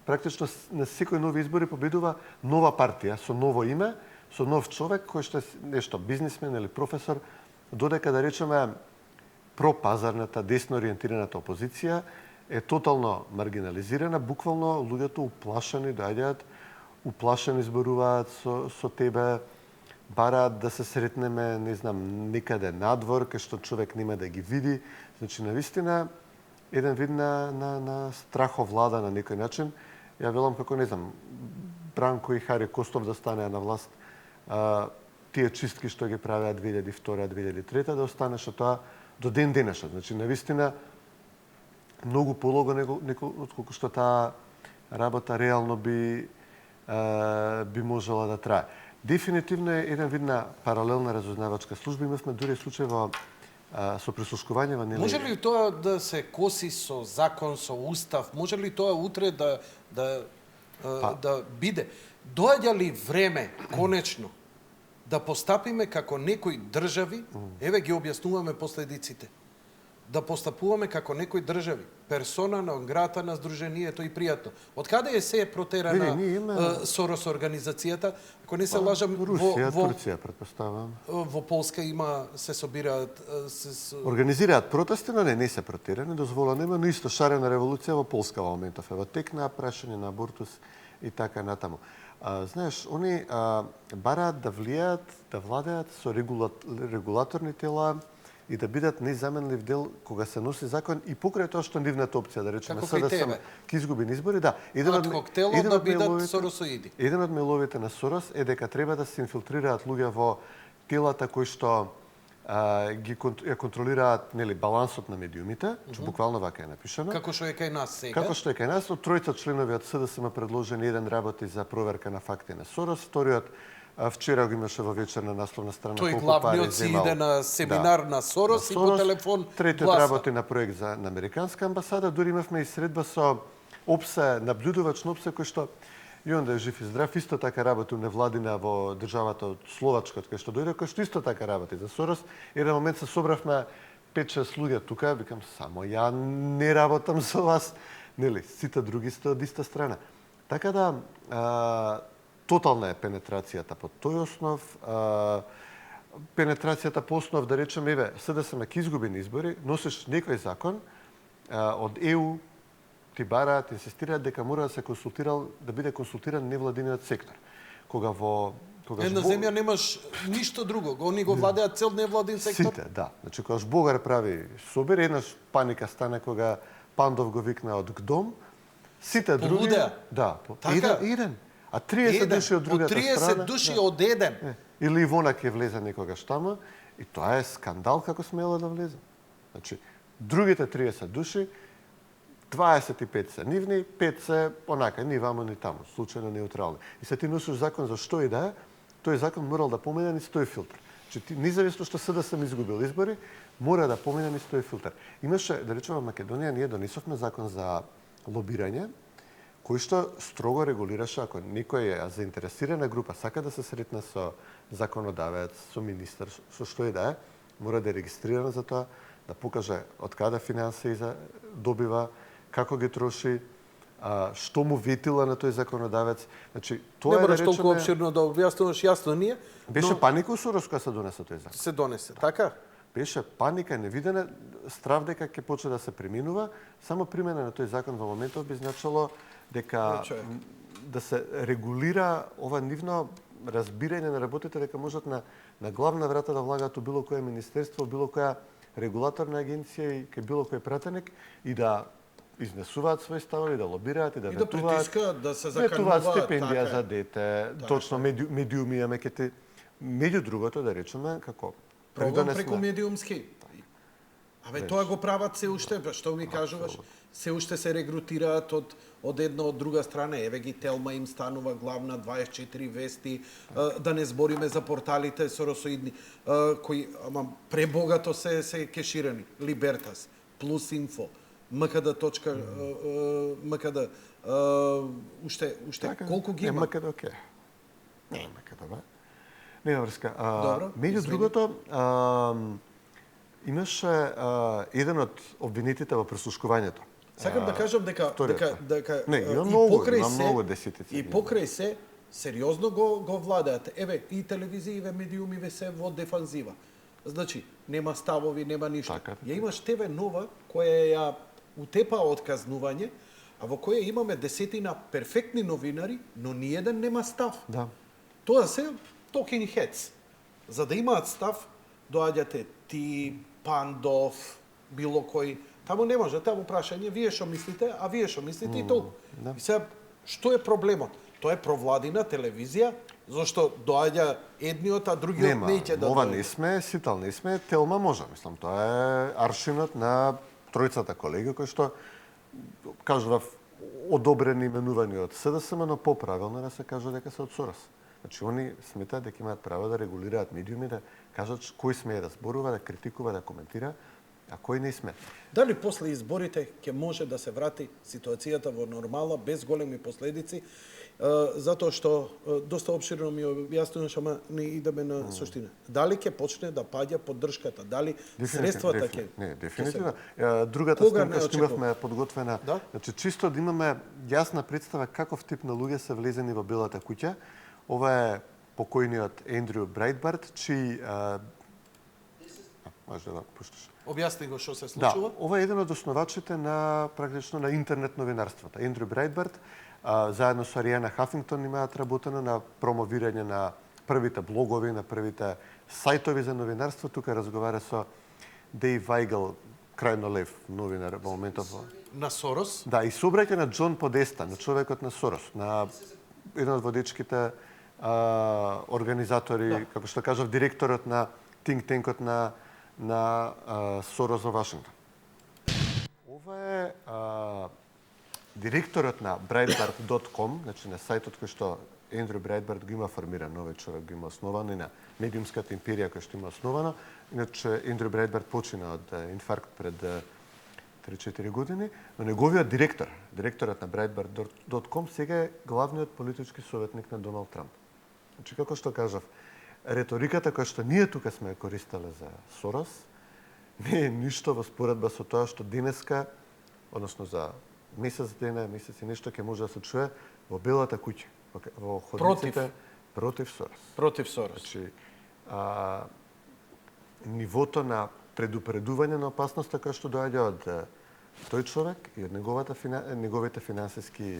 практично на секој нови избори победува нова партија со ново име, со нов човек кој што е нешто бизнисмен или професор, додека да речеме пропазарната, десно ориентираната опозиција е тотално маргинализирана, буквално луѓето уплашени доаѓаат, уплашени зборуваат со тебе, бараат да се сретнеме, не знам, некаде надвор, кај што човек нема да ги види. Значи, навистина, еден вид на страховлада на некој начин. Ја велам како, не знам, Бранко и Хари Костов да станеа на власт, тие чистки што ги правеа 2002-2003, да останеше тоа до ден денешен. Значи, навистина, многу полого отколку што таа работа реално би можела да трае. Дефинитивно е еден вид на паралелна разузнавачка служба. Имавме дури случај со прислушкување во нели. Може ли тоа да се коси со закон, со устав? Може ли тоа утре да биде? Доаѓа ли време, конечно, да постапиме како некои држави, еве ги објаснуваме последиците, да постапуваме како некои држави, персона нон грата на Сдруженијето и пријатно. Од каде е се протерана Сорос организацијата? Ако не се лажам, Турција, претпоставам. Во Полска се собираат... Организираат протести, но не се протерани, дозволено има, но исто шарена револуција во Полска во моментов. Ево текна прашање на абортус и така натаму. Знаеш, они бараат да влијаат, да владеат со регулаторни тела и да бидат незаменлив дел кога се носи закон и покрај тоа што нивната опција, да речеме, СДСМ ќе изгуби избори, да. Од коктелот да бидат соросоиди. Еден од меловите на Сорос е дека треба да се инфилтрираат луѓе во телата кои што ги контролираат, нели, балансот на медиумите, буквално вака е напишано. Како што е кај нас сега. Како што е кај нас, од тројца членови од СДСМ предложени, еден работи за проверка на факти на Сорос, вториот вчера го имаше во вечерна насловна страна. Тој главниот си иде на семинар на Сорос и по телефон гласа. Третиот работи на проект на Американска амбасада. Дури имавме и средба со ОПСЕ, наблюдувач на ОПСЕ, кој што и он да е жив и здрав, исто така работи невладина во државата од Словачка, кај што дојде, кој што исто така работи за Сорос. Еден момент се собравме 5-6 луѓе тука, викам, само ја не работам со вас, нели, сите други сте од иста страна. Така да, тотална е пенетрацијата по тој основ, пенетрацијата по основ, да речеме, еве, СДСМ ќе изгуби на избори, носиш некој закон од ЕУ, ти бараат, инсистираат дека мора да се да биде консултиран невладиниот сектор. Кога Една земја немаш ништо друго, они го владеат цел невладин сектор. Сите, да. Значи, кога Бугар прави собир, еднаш паника стане кога Пандов го викна од ГДОМ, сите други... Полудеа? Да, Така? еден. А 30 души од другата страна... Од 30 души од еден. Или Ивона ќе влезе некогаш тама, и тоа е скандал како смела да влезе. Значи, другите 30 души, 25 се нивни, 5 се онака, ни вамо, ни таму, случајно неутрални. И се ти носиш закон за што и да е, тој закон морал да помине низ тој филтр. Значи, ти, независно што СДСМ изгубил избори, мора да помине низ тој филтр. Имаше, да речеме, во Македонија, ние донесовме закон за лобирање, кој што строго регулираше, ако некој е заинтересирана група, сака да се сретне со законодавец, со министер, со што и да е, мора да е регистриран за тоа, да покаже од каде финансии добива, како ги троши, што му ветила на тој законодавец. Значи, тоа не мораш толку обширно да објаснуваш, јасно ние. Беше паника у Сорос кога се донесе тој закон. Се донесе, така? беше паника, невидена страв дека ќе почне да се преминува. Само примена на тој закон во моментов би значило дека да се регулира ова нивно разбирање на работите дека можат на главна врата да влагаат у било кое министерство, било која регулаторна агенција и кај било кој пратеник и да изнесуваат своји ставови, да лобираат и да ветуваат. И да притискаат, да се закануваат. Ветуваат стипендија за дете, точно медиуми имаме кете. Меѓу другото да речеме како програм преку медиумски. Абе тоа го прават се уште, што ми кажуваш? Се уште се регрутираат од една од друга страна. Еве ги Телма им станува главна 24 вести, да не збориме за порталите соросоидни кои пребогато се кеширани. Либертас, Плюс Инфо, МКД, уште колку ги има? МКД, окей. Не, МКД, нема врска. Меѓу другото, имаше еден од обвинетите во прислушкувањето. Сакам да кажам дека и покрај се сериозно го владеат. Еве и телевизииве, медиумиве се во дефанзива. Значи, нема ставови, нема ништо. Ја имаш ТВ Нова која ја утепа од казнување, а во која имаме десетина перфектни новинари, но ниеден нема став. Да. Тоа се talking heads. За да имаат став, доаѓате ти, Пандов, било кој. Таму не може, таму прашање, вие што мислите, а вие што мислите и толку. И сега, што е проблемот? Тоа е провладина телевизија, зашто доаѓа едниот, а другиот не ќе да доаѓа. Ова не сме, Ситал не сме, Телма може. Мислам, тоа е аршинот на тројцата колеги, кои што, кажував, одобрени именувања од СДСМ, но поправилно да се каже дека се од Сорос. Значи, они сметаат дека имаат право да регулираат медиуми, да кажат кој смее да зборува, да критикува, да коментира, а кој не сме. Дали после изборите ќе може да се врати ситуацијата во нормала, без големи последици, затоа што доста обширно ми објаснуваш, ама не идеме на суштина. Дали ќе почне да паѓа поддршката? Дали средствата ќе... Не, дефинитивно. Другата снимка што имавме подготвена, значи чисто да имаме јасна представа каков тип на луѓе се влезени во Белата куќа. Ова е покојниот Ендрю Брайтбарт, чиј... Може да го пушташ. Објасни го што се случува. Да, ова е еден од основачите на практично на интернет новинарството. Ендрю Брайтбарт, заедно со Ариана Хафингтон имаат работено на промовирање на првите блогови, на првите сајтови за новинарство. Тука разговара со Дейв Вајгел, крајно лев новинар во моментов. На Сорос? Да, и сообраќа на Џон Подеста, на човекот на Сорос, на еден од водечките организатори, како што кажав, директорот на think танкот на Сорос во Вашингтон. Ова е директорот на Breitbart.com, значи на сајтот кој што Ендрю Брайтбарт го има формиран, овој човек го има основано и на медиумската империја која што има основано. Иначе Ендрю Брайтбарт почина од инфаркт пред 3-4 години, но неговиот директорот на Breitbart.com сега е главниот политички советник на Доналд Трамп. Значи, како што кажав, реториката која што ние тука сме користеле за Сорос, не е ништо во споредба со тоа што денеска, односно за месец и нешто ќе може да се чуе во Белата куќа, во ходниците против Сорос. Против Сорос. Значи, нивото на предупредување на опасноста која што доаѓа од тој човек и од неговите финансиски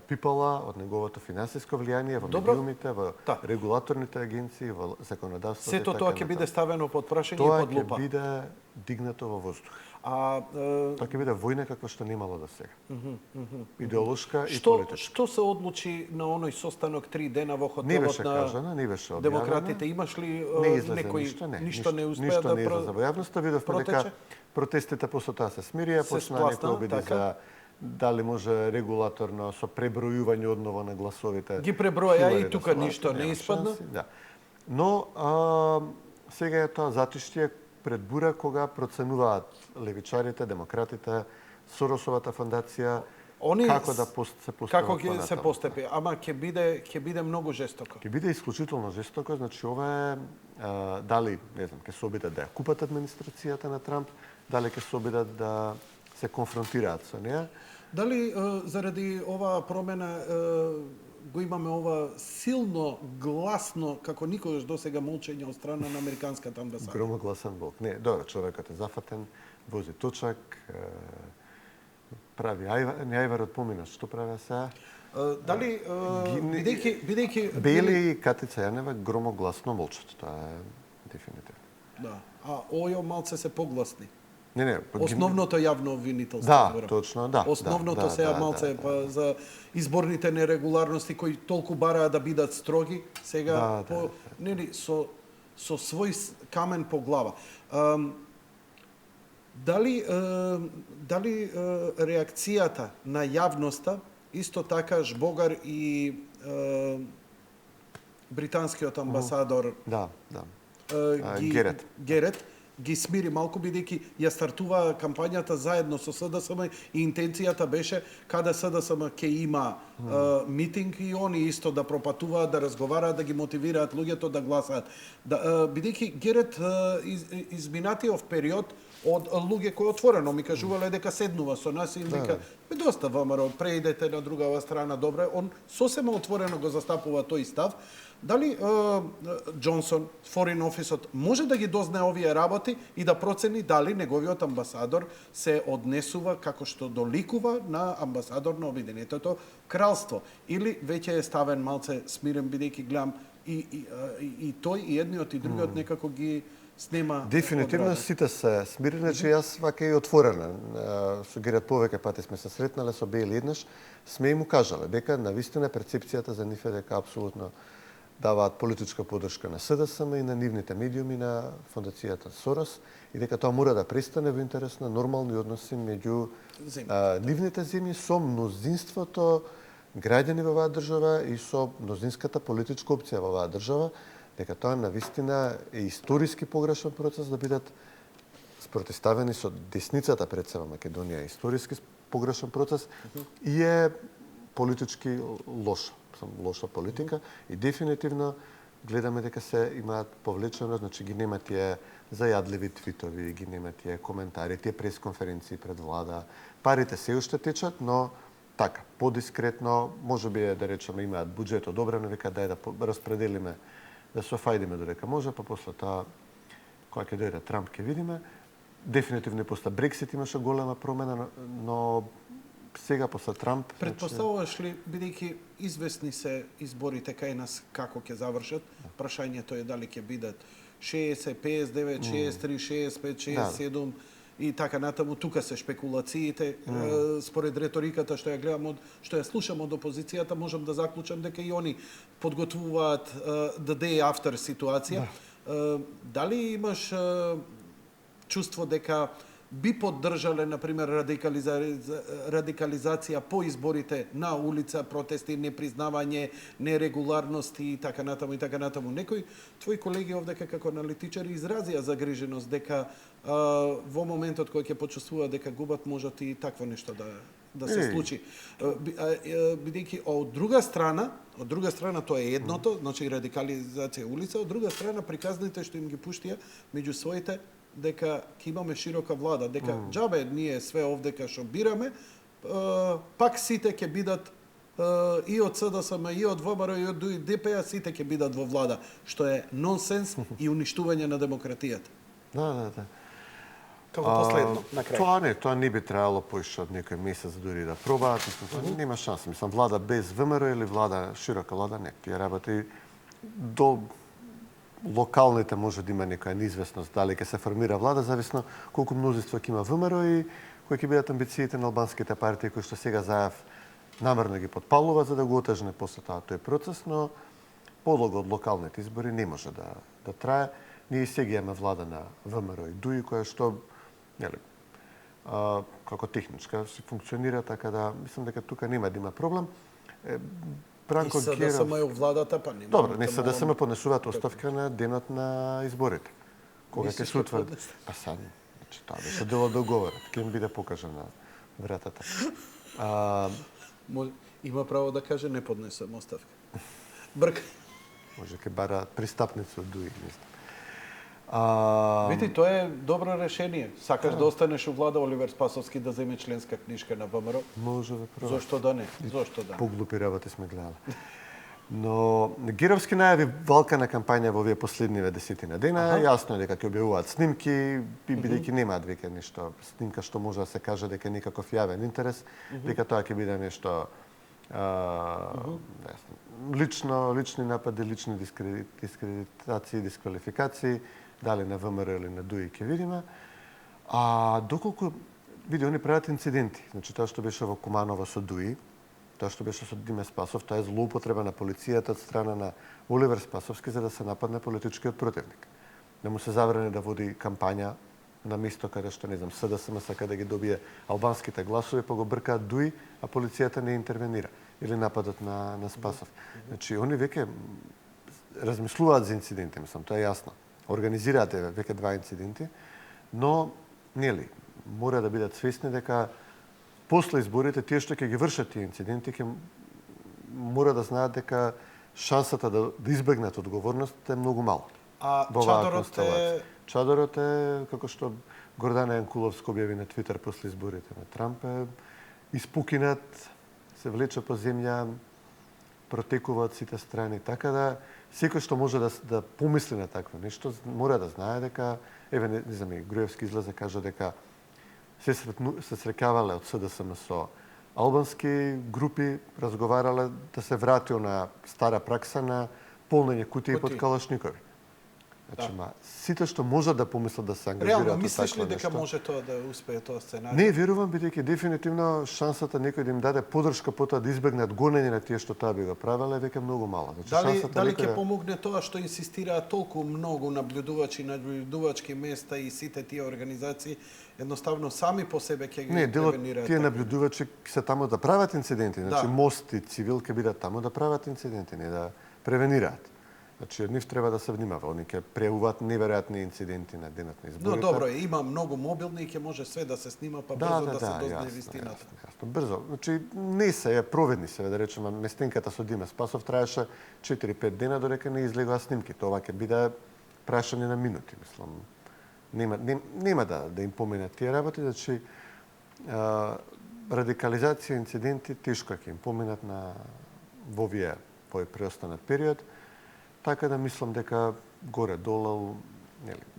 пипала, од неговото финансиско влијание во медиумите, во регулаторните агенции, во законодавството. Сето тоа ќе биде ставено под прашање и под лупа. Тоа ќе биде дигнато во воздух. Тоа ќе биде војна каква што немало до сега. Идеолошка и политичка. Што се одлучи на оној состанок 3 дена во хотелот на демократите? Имаш ли некој ништо не успеа да не излезе во јавноста? Видовме дека протестите после тоа се смирија, почна некој обиди за дали може регулаторно со пребројување одново на гласовите. Ги преброја и тука ништо не испадна. Да. Но сега е тоа затиштие пред бура кога проценуваат левичарите, демократите, Соросовата фондација, како да се постапи. Како ќе се постапи, ама ќе биде многу жестоко. Ќе биде исклучително жестоко, значи ова е дали, не знам, ќе се обидат да ја купат администрацијата на Трамп, дали ќе се обидат да се конфронтираат со неа. Дали заради оваа промена го имаме ова силно, гласно, како никогаш досега молчење од страна на американската амбасада. Громогласен волк. Не, добро, човекот е зафатен, вози точак, прави ајварот помина, што прави сега? Дали, бидејќи... Бели и Катица Јанева громогласно молчат, тоа е дефинитивно. Да, а Ојо малце се погласни. Не, Основното јавно обвинителство. Да, точно, да. Основното сега малце за изборните нерегуларности кои толку бараа да бидат строги, сега со свој камен по глава. Дали реакцијата на јавноста исто така Жбогар и британскиот амбасадор Герет ги смири малку, бидејќи ја стартува кампањата заедно со СДСМ и интенцијата беше каде СДСМ ќе има митинг и они исто да пропатуваат, да разговараат, да ги мотивираат луѓето да гласаат. Бидејќи Герет изминатиот период од луѓе кои отворено ми кажувале дека седнува со нас и им вика доста ВМРО, преидете на другава страна, добре, он сосема отворено го застапува тој став. Дали Џонсон, Foreign Office-от, може да ги дознае овие работи и да процени дали неговиот амбасадор се однесува како што доликува на амбасадор на Обединетото кралство? Или веќе е ставен малце смирен, бидејќи гледам и тој, и едниот, и другиот некако ги снема... Дефинитивно сите се смирени, че јас вака и отворена. Со Герет повеќе пати сме се сретнале, со Бели еднаш, сме и му кажале дека навистина перцепцијата за нив е дека апсолутно даваат политичка подршка на СДСМ и на нивните медиуми на фондацијата Сорос и дека тоа мора да престане во интерес на нормални односи меѓу нивните земји со мнозинството граѓани во оваа држава и со мнозинската политичка опција во оваа држава, дека тоа навистина е историски погрешен процес да бидат спротиставени со десницата пред себе Македонија, историски погрешен процес и е политички лоша политика и дефинитивно гледаме дека се имаат повлечено, значи ги нема тие зајадливи твитови, ги нема тие коментари, тие пресконференции пред влада. Парите се уште течат, но така, подискретно, можеби да речеме имаат буџет одобрено, века дај да распределиме, да се офајдиме додека може, па после тоа кога ќе дојде Трамп ќе видиме. Дефинитивно и после Брексит имаше голема промена, но сега после Трамп... Предпоставуваш ли, бидејќи известни се изборите кај нас како ќе завршат, прашањето е дали ќе бидат 60, 59, 63, 65, 67 и така натаму, тука се шпекулациите. Според реториката што ја гледам, што ја слушам од опозицијата, можам да заклучам дека и они подготвуваат the day after ситуација. Дали имаш чувство дека би поддржале, например, радикализација по изборите на улица, протести, непризнавање, нерегуларности и така натаму и така натаму. Некои твои колеги овдека како аналитичари изразија загриженост дека во моментот кој ќе почувствува дека губат, можат и такво нешто да се случи. Бидејќи од друга страна тоа е едното, значи радикализација улица, од друга страна приказните што им ги пуштија меѓу своите дека ќе имаме широка влада, дека џабе ние све овдека што бираме, пак сите ќе бидат и од СДСМ, и од ВМРО, и од ДП, сите ќе бидат во влада, што е нонсенс и уништување на демократијата. Да. Како последно, на крај. Тоа не би требало поише од некој месец дури да пробаат, нема шанса. Мислам, влада без ВМРО или влада, широка влада, не. Тие работи до локалните може да има некоја неизвестност дали ќе се формира влада, зависно колку мнозинство ќе има ВМРО и кои ќе бидат амбициите на албанските партии кои што сега зајав намерно ги подпалува за да го отежне после тоа тој процес, но подлого од локалните избори не може да трае. Ние сега имаме влада на ВМРО и ДУИ која што како техничка се функционира, така да мислам дека тука нема да има проблем. И СДСМ е владата, па нема. Добро, не СДСМ поднесуваат оставка на денот на изборите. Кога ќе се утврди? Па сад, значи тоа беше дел од договорот, ќе им биде покажан на вратата. Има право да каже не поднесувам оставка. Брка. Може ќе бара пристапница од ДУИ, не знам. Види, тоа е добро решение. Сакаш да останеш у влада, Оливер Спасовски да земе членска книжка на ВМРО? Може да пробаш. Зошто да не? Зошто да не? Поглупи работи сме гледали. Но Гировски најави валкана кампања во овие последниве десетина дена. Јасно е дека ќе објавуваат снимки, бидејќи немаат веќе нешто снимка што може да се каже дека е некаков јавен интерес, дека тоа ќе биде нешто лични напади, лични дискредитации, дисквалификации, дали на ВМРО или на ДУИ ќе видиме. А доколку види, они прават инциденти. Значи тоа што беше во Куманово со ДУИ, тоа што беше со Диме Спасов, тоа е злоупотреба на полицијата од страна на Оливер Спасовски за да се нападне политичкиот противник. Да му се забрани да води кампања на место каде што, не знам, СДСМ сака да ги добие албанските гласови, па го бркаат ДУИ, а полицијата не интервенира. Или нападот на Спасов. Значи, они веќе размислуваат за инциденти, мислам, тоа е јасно. Организираат веќе 2 инциденти, но, нели, мора да бидат свесни дека после изборите, тие што ќе ги вршат тие инциденти, ќе мора да знаат дека шансата да избегнат одговорност е многу мала. А чадорот е... Чадорот е, како што Гордана Јанкуловска објави на Твитер после изборите на Трамп, е испукинат, се влече по земја, протекува од сите страни. Така да, секој што може да помисли на такво нешто, мора да знае дека, еве, не знам, Груевски излезе кажа дека се срекавале од СДСМ со албански групи, разговарале да се врати на стара пракса на полнење кутии под калашникови. Значи, сите што можат да помислат да се ангажираат. Реално, мислиш ли дека може тоа да успее тоа сценарио? Не, верувам, бидејќи дефинитивно шансата некој да им даде подршка по тоа да избегнат гонење на тие што тоа би го правеле е веќе многу мала. Значи, дали ќе помогне тоа што инсистираат толку многу наблюдувачи, наблюдувачки места и сите тие организации, едноставно сами по себе ќе ги превенираат? Не, делот тие наблюдувачи се таму да прават инциденти. Значи, МОСТ и Цивил ќе бидат таму да прават инциденти, не да превенираат. Значи, од нив треба да се внимава. Они ќе преуват неверојатни инциденти на денот на изборите. Но добро, има многу мобилни и ќе може све да се снима, па брзо да се дозна вистината. Јасно, брзо. Значи, не се проведни се, да речеме, местенката со Диме Спасов траеше 4-5 дена додека не излегоа снимки. Тоа ќе биде прашање на минути, мислам. Нема да им поминат тие работи, значи радикализација, инциденти тешко ќе им поминат во овие преостанат период. Така да мислам дека горе-долу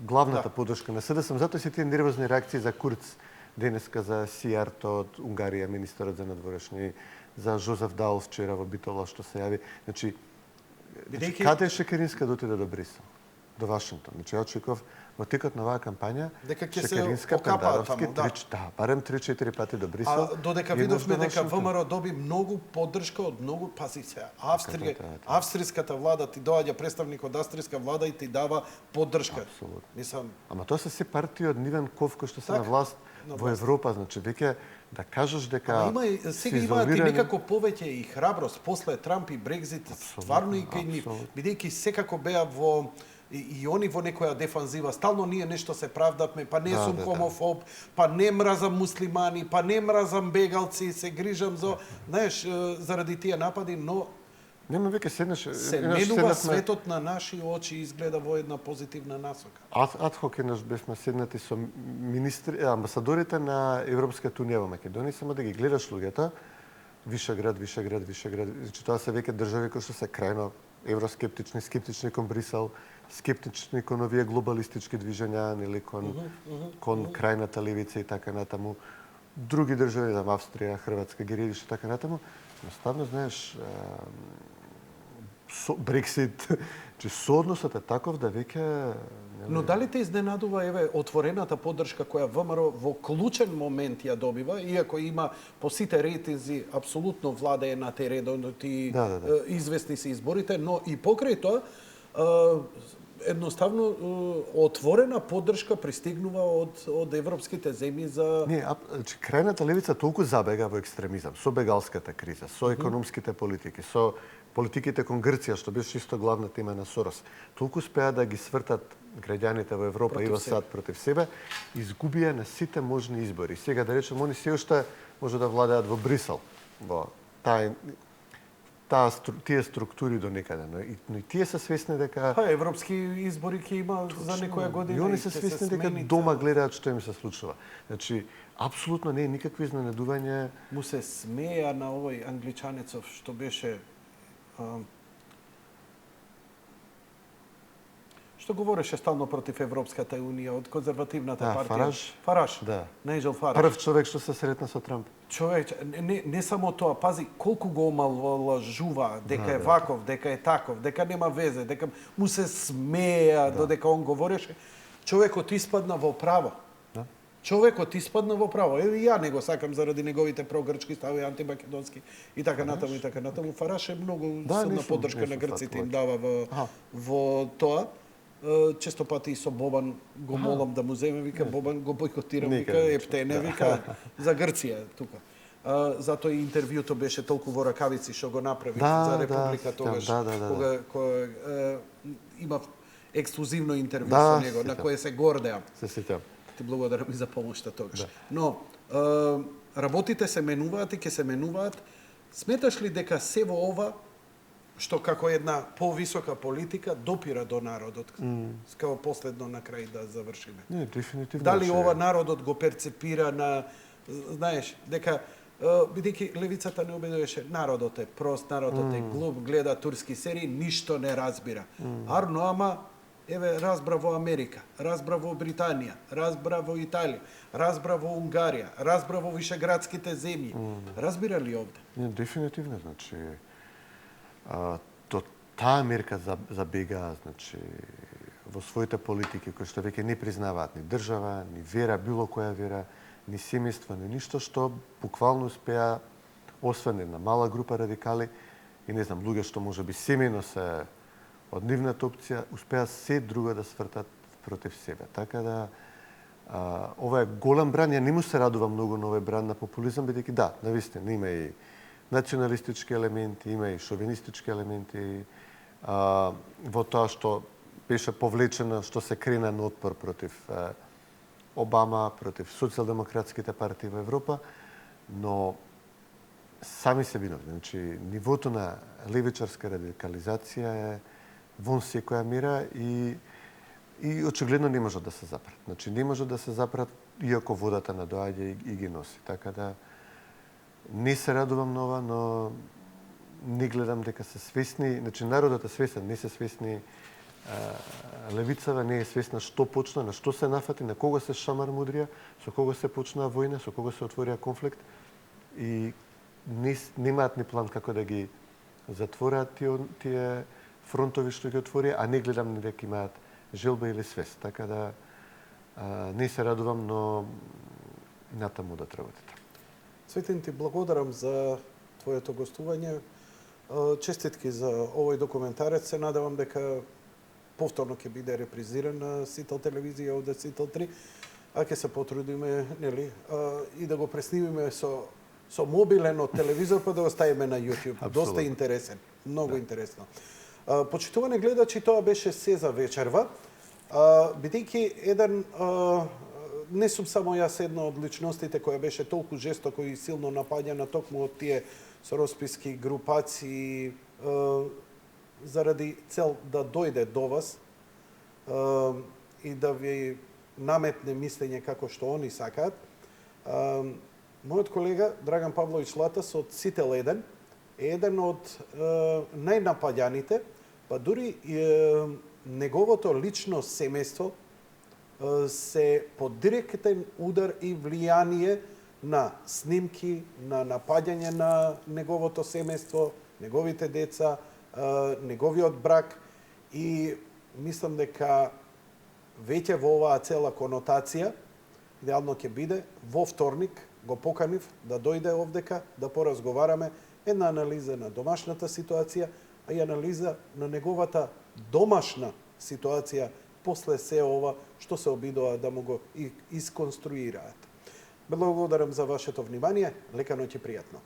главната подршка на СДСМ, затоа се тие нервозни реакции за Курц денеска, за Сијарто од Унгарија, министерот за надворешни, за Жозеф Даул вчера во Битола што се јави. Значи, каде Шекеринска да отиде до Брисел? До Вашингтон. Значи, ја очекував во текот на оваа кампања Шекеринска, Пендаровски, барем 3-4 пати до Брисел. А додека видовме дека ВМРО доби многу поддршка од многу, пази се, австриската влада ти доаѓа представник од австриска влада и ти дава поддршка. Мислам, ама тоа се се партии од Нивен Ков кои што се на власт во Европа, значи веќе да кажеш дека сега имаат и некако повеќе и храброст после Трамп и Брекзит, стварно и кај нив, бидејќи секако беа во и они во некоја дефанзива. Стално ние нешто се правдавме, па не сум хомофоб, па не мразам муслимани, па не мразам бегалци, се грижам за, знаеш, заради тие напади, но нема веќе седнеш, се менува светот на наши очи изгледа во една позитивна насока. Адхок еднаш бевме седнати со амбасадорите на Европската унија во Македонија, само да ги гледаш луѓето, Вишеград, значи тоа се веќе држави кои што се крајно евроскептични, скептични кон Брисел, скептични кон овие глобалистички движења, нели кон крајната левица и така натаму. Други држави, Австрија, Хрватска, Геревиш и така натаму. Наставно, знаеш, Брексит, че соодносот е таков да веќе... Но дали те изненадува, еве, отворената поддршка која ВМРО во клучен момент ја добива, иако има по сите рейтинзи апсолутно владее на теренот и известни се изборите, но и покрај тоа, едноставно отворена поддршка пристигнува од европските земји за... Не, значи, крајната левица толку забега во екстремизам, со бегалската криза, со економските политики, со политиките кон Грција, што беше исто главна тема на Сорос. Толку успеа да ги свртат граѓаните во Европа и во САД против себе, изгубија на сите можни избори. Сега да речем, они се уште може да владеат во Брисел, во тие структури до некаде, но и тие се свесни дека европски избори ќе има за некоја година. И они се свесни дека дома гледаат што им се случува. Значи, апсолутно не е никакви изненадување. Му се смеја на овој англичанецов што беше што говореше стално против Европската унија од конзервативната партија. Фараш. Да. Најджел Фараш. Прв човек што се сретна со Трамп. Човек, не само тоа, пази колку го омалважува дека е ваков, дека е таков, дека нема везе, дека му се смеја додека он говореше. Човекот испадна во право. Човекот испадна во право. Еви ја не го сакам заради неговите прогрчки стави, антимакедонски и така натаму и така натаму. Фараш е многу силна поддршка на грците им дава во тоа. Често пати и со Бобан го молам да му земе, вика Бобан го бойкотирам, вика ептене, вика за Грција тука. Затоа и интервјуто беше толку во ракавици што го направи за Република тогаш, кога има ексклузивно интервју со него, на кое се гордеам. Се сетам. Ти благодарам и за помошта тогаш. Но, работите се менуваат и ќе се менуваат. Сметаш ли дека се во ова што како една повисока политика допира до народот, како последно на крај да завршиме? Не, дефинитивно. Дали ова народот го перцепира на, знаеш, дека бидејќи левицата не обидуваше, народот е прост, народот е глуп, гледа турски серии, ништо не разбира. Арно, ама еве разбра во Америка, разбра во Британија, разбра во Италија, разбра во Унгарија, разбра во вишеградските земји. Разбира ли овде? Не, дефинитивно, значи таа Америка забега, значи, во своите политики, кои што веќе не признаваат ни држава, ни вера, било која вера, ни семејство, ни ништо, што буквално успеа, освен една мала група радикали и не знам, луѓе што можеби семејно се од нивната опција, успеа се друго да свртат против себе. Така да, ова е голем бран, ја не му се радувам многу на овој бран на популизам, бидејќи да, навистина, има и националистички елементи, има и шовинистички елементи, во тоа што беше повлечено, што се крена на отпор против Обама, против социјалдемократските партии во Европа, но сами се виновни. Значи, нивото на левичарска радикализација е вон секоја мера и очигледно не може да се запрат. Значи, не може да се запрат, иако водата надоаѓа и ги носи. Така да, не се радувам на ова, но не гледам дека се свесни, значи народот е свесен, не се свесни, левицава не е свесна што почна, на што се нафати, на кого се шамар мудрија, со кого се почнаа војна, со кого се отворија конфликт и немаат ни план како да ги затворат тие фронтови што ги отворија, а не гледам дека имаат желба или свест. Така да не се радувам, но натаму да работите. Цветин, ти благодарам за твоето гостување. Честитки за овој документарец. Се надевам дека повторно ќе биде репризиран на Сител телевизија овде Сител 3, а ќе се потрудиме, нели, и да го преснимиме со мобилен од телевизор, па да го ставиме на YouTube. Доста интересен, многу интересно. Почитувани гледачи, тоа беше се за вечерва, бидејќи еден не сум само јас една од личностите која беше толку жестоко и силно напаѓана токму од тие соросписки групации заради цел да дојде до вас и да ви наметне мислење како што они сакаат. Мојот колега Драган Павлович Латас од Сител 1 е еден од најнапаѓаните, па дури неговото лично семејство се под директен удар и влијание на снимки, на напаѓање на неговото семејство, неговите деца, неговиот брак и мислам дека веќе во оваа цела конотација идеално ќе биде во вторник го поканив да дојде овдека да поразговараме една анализа на домашната ситуација, а и анализа на неговата домашна ситуација после се ова што се обидува да му го исконструираат. Благодарам за вашето внимание. Лека ноќ и пријатно.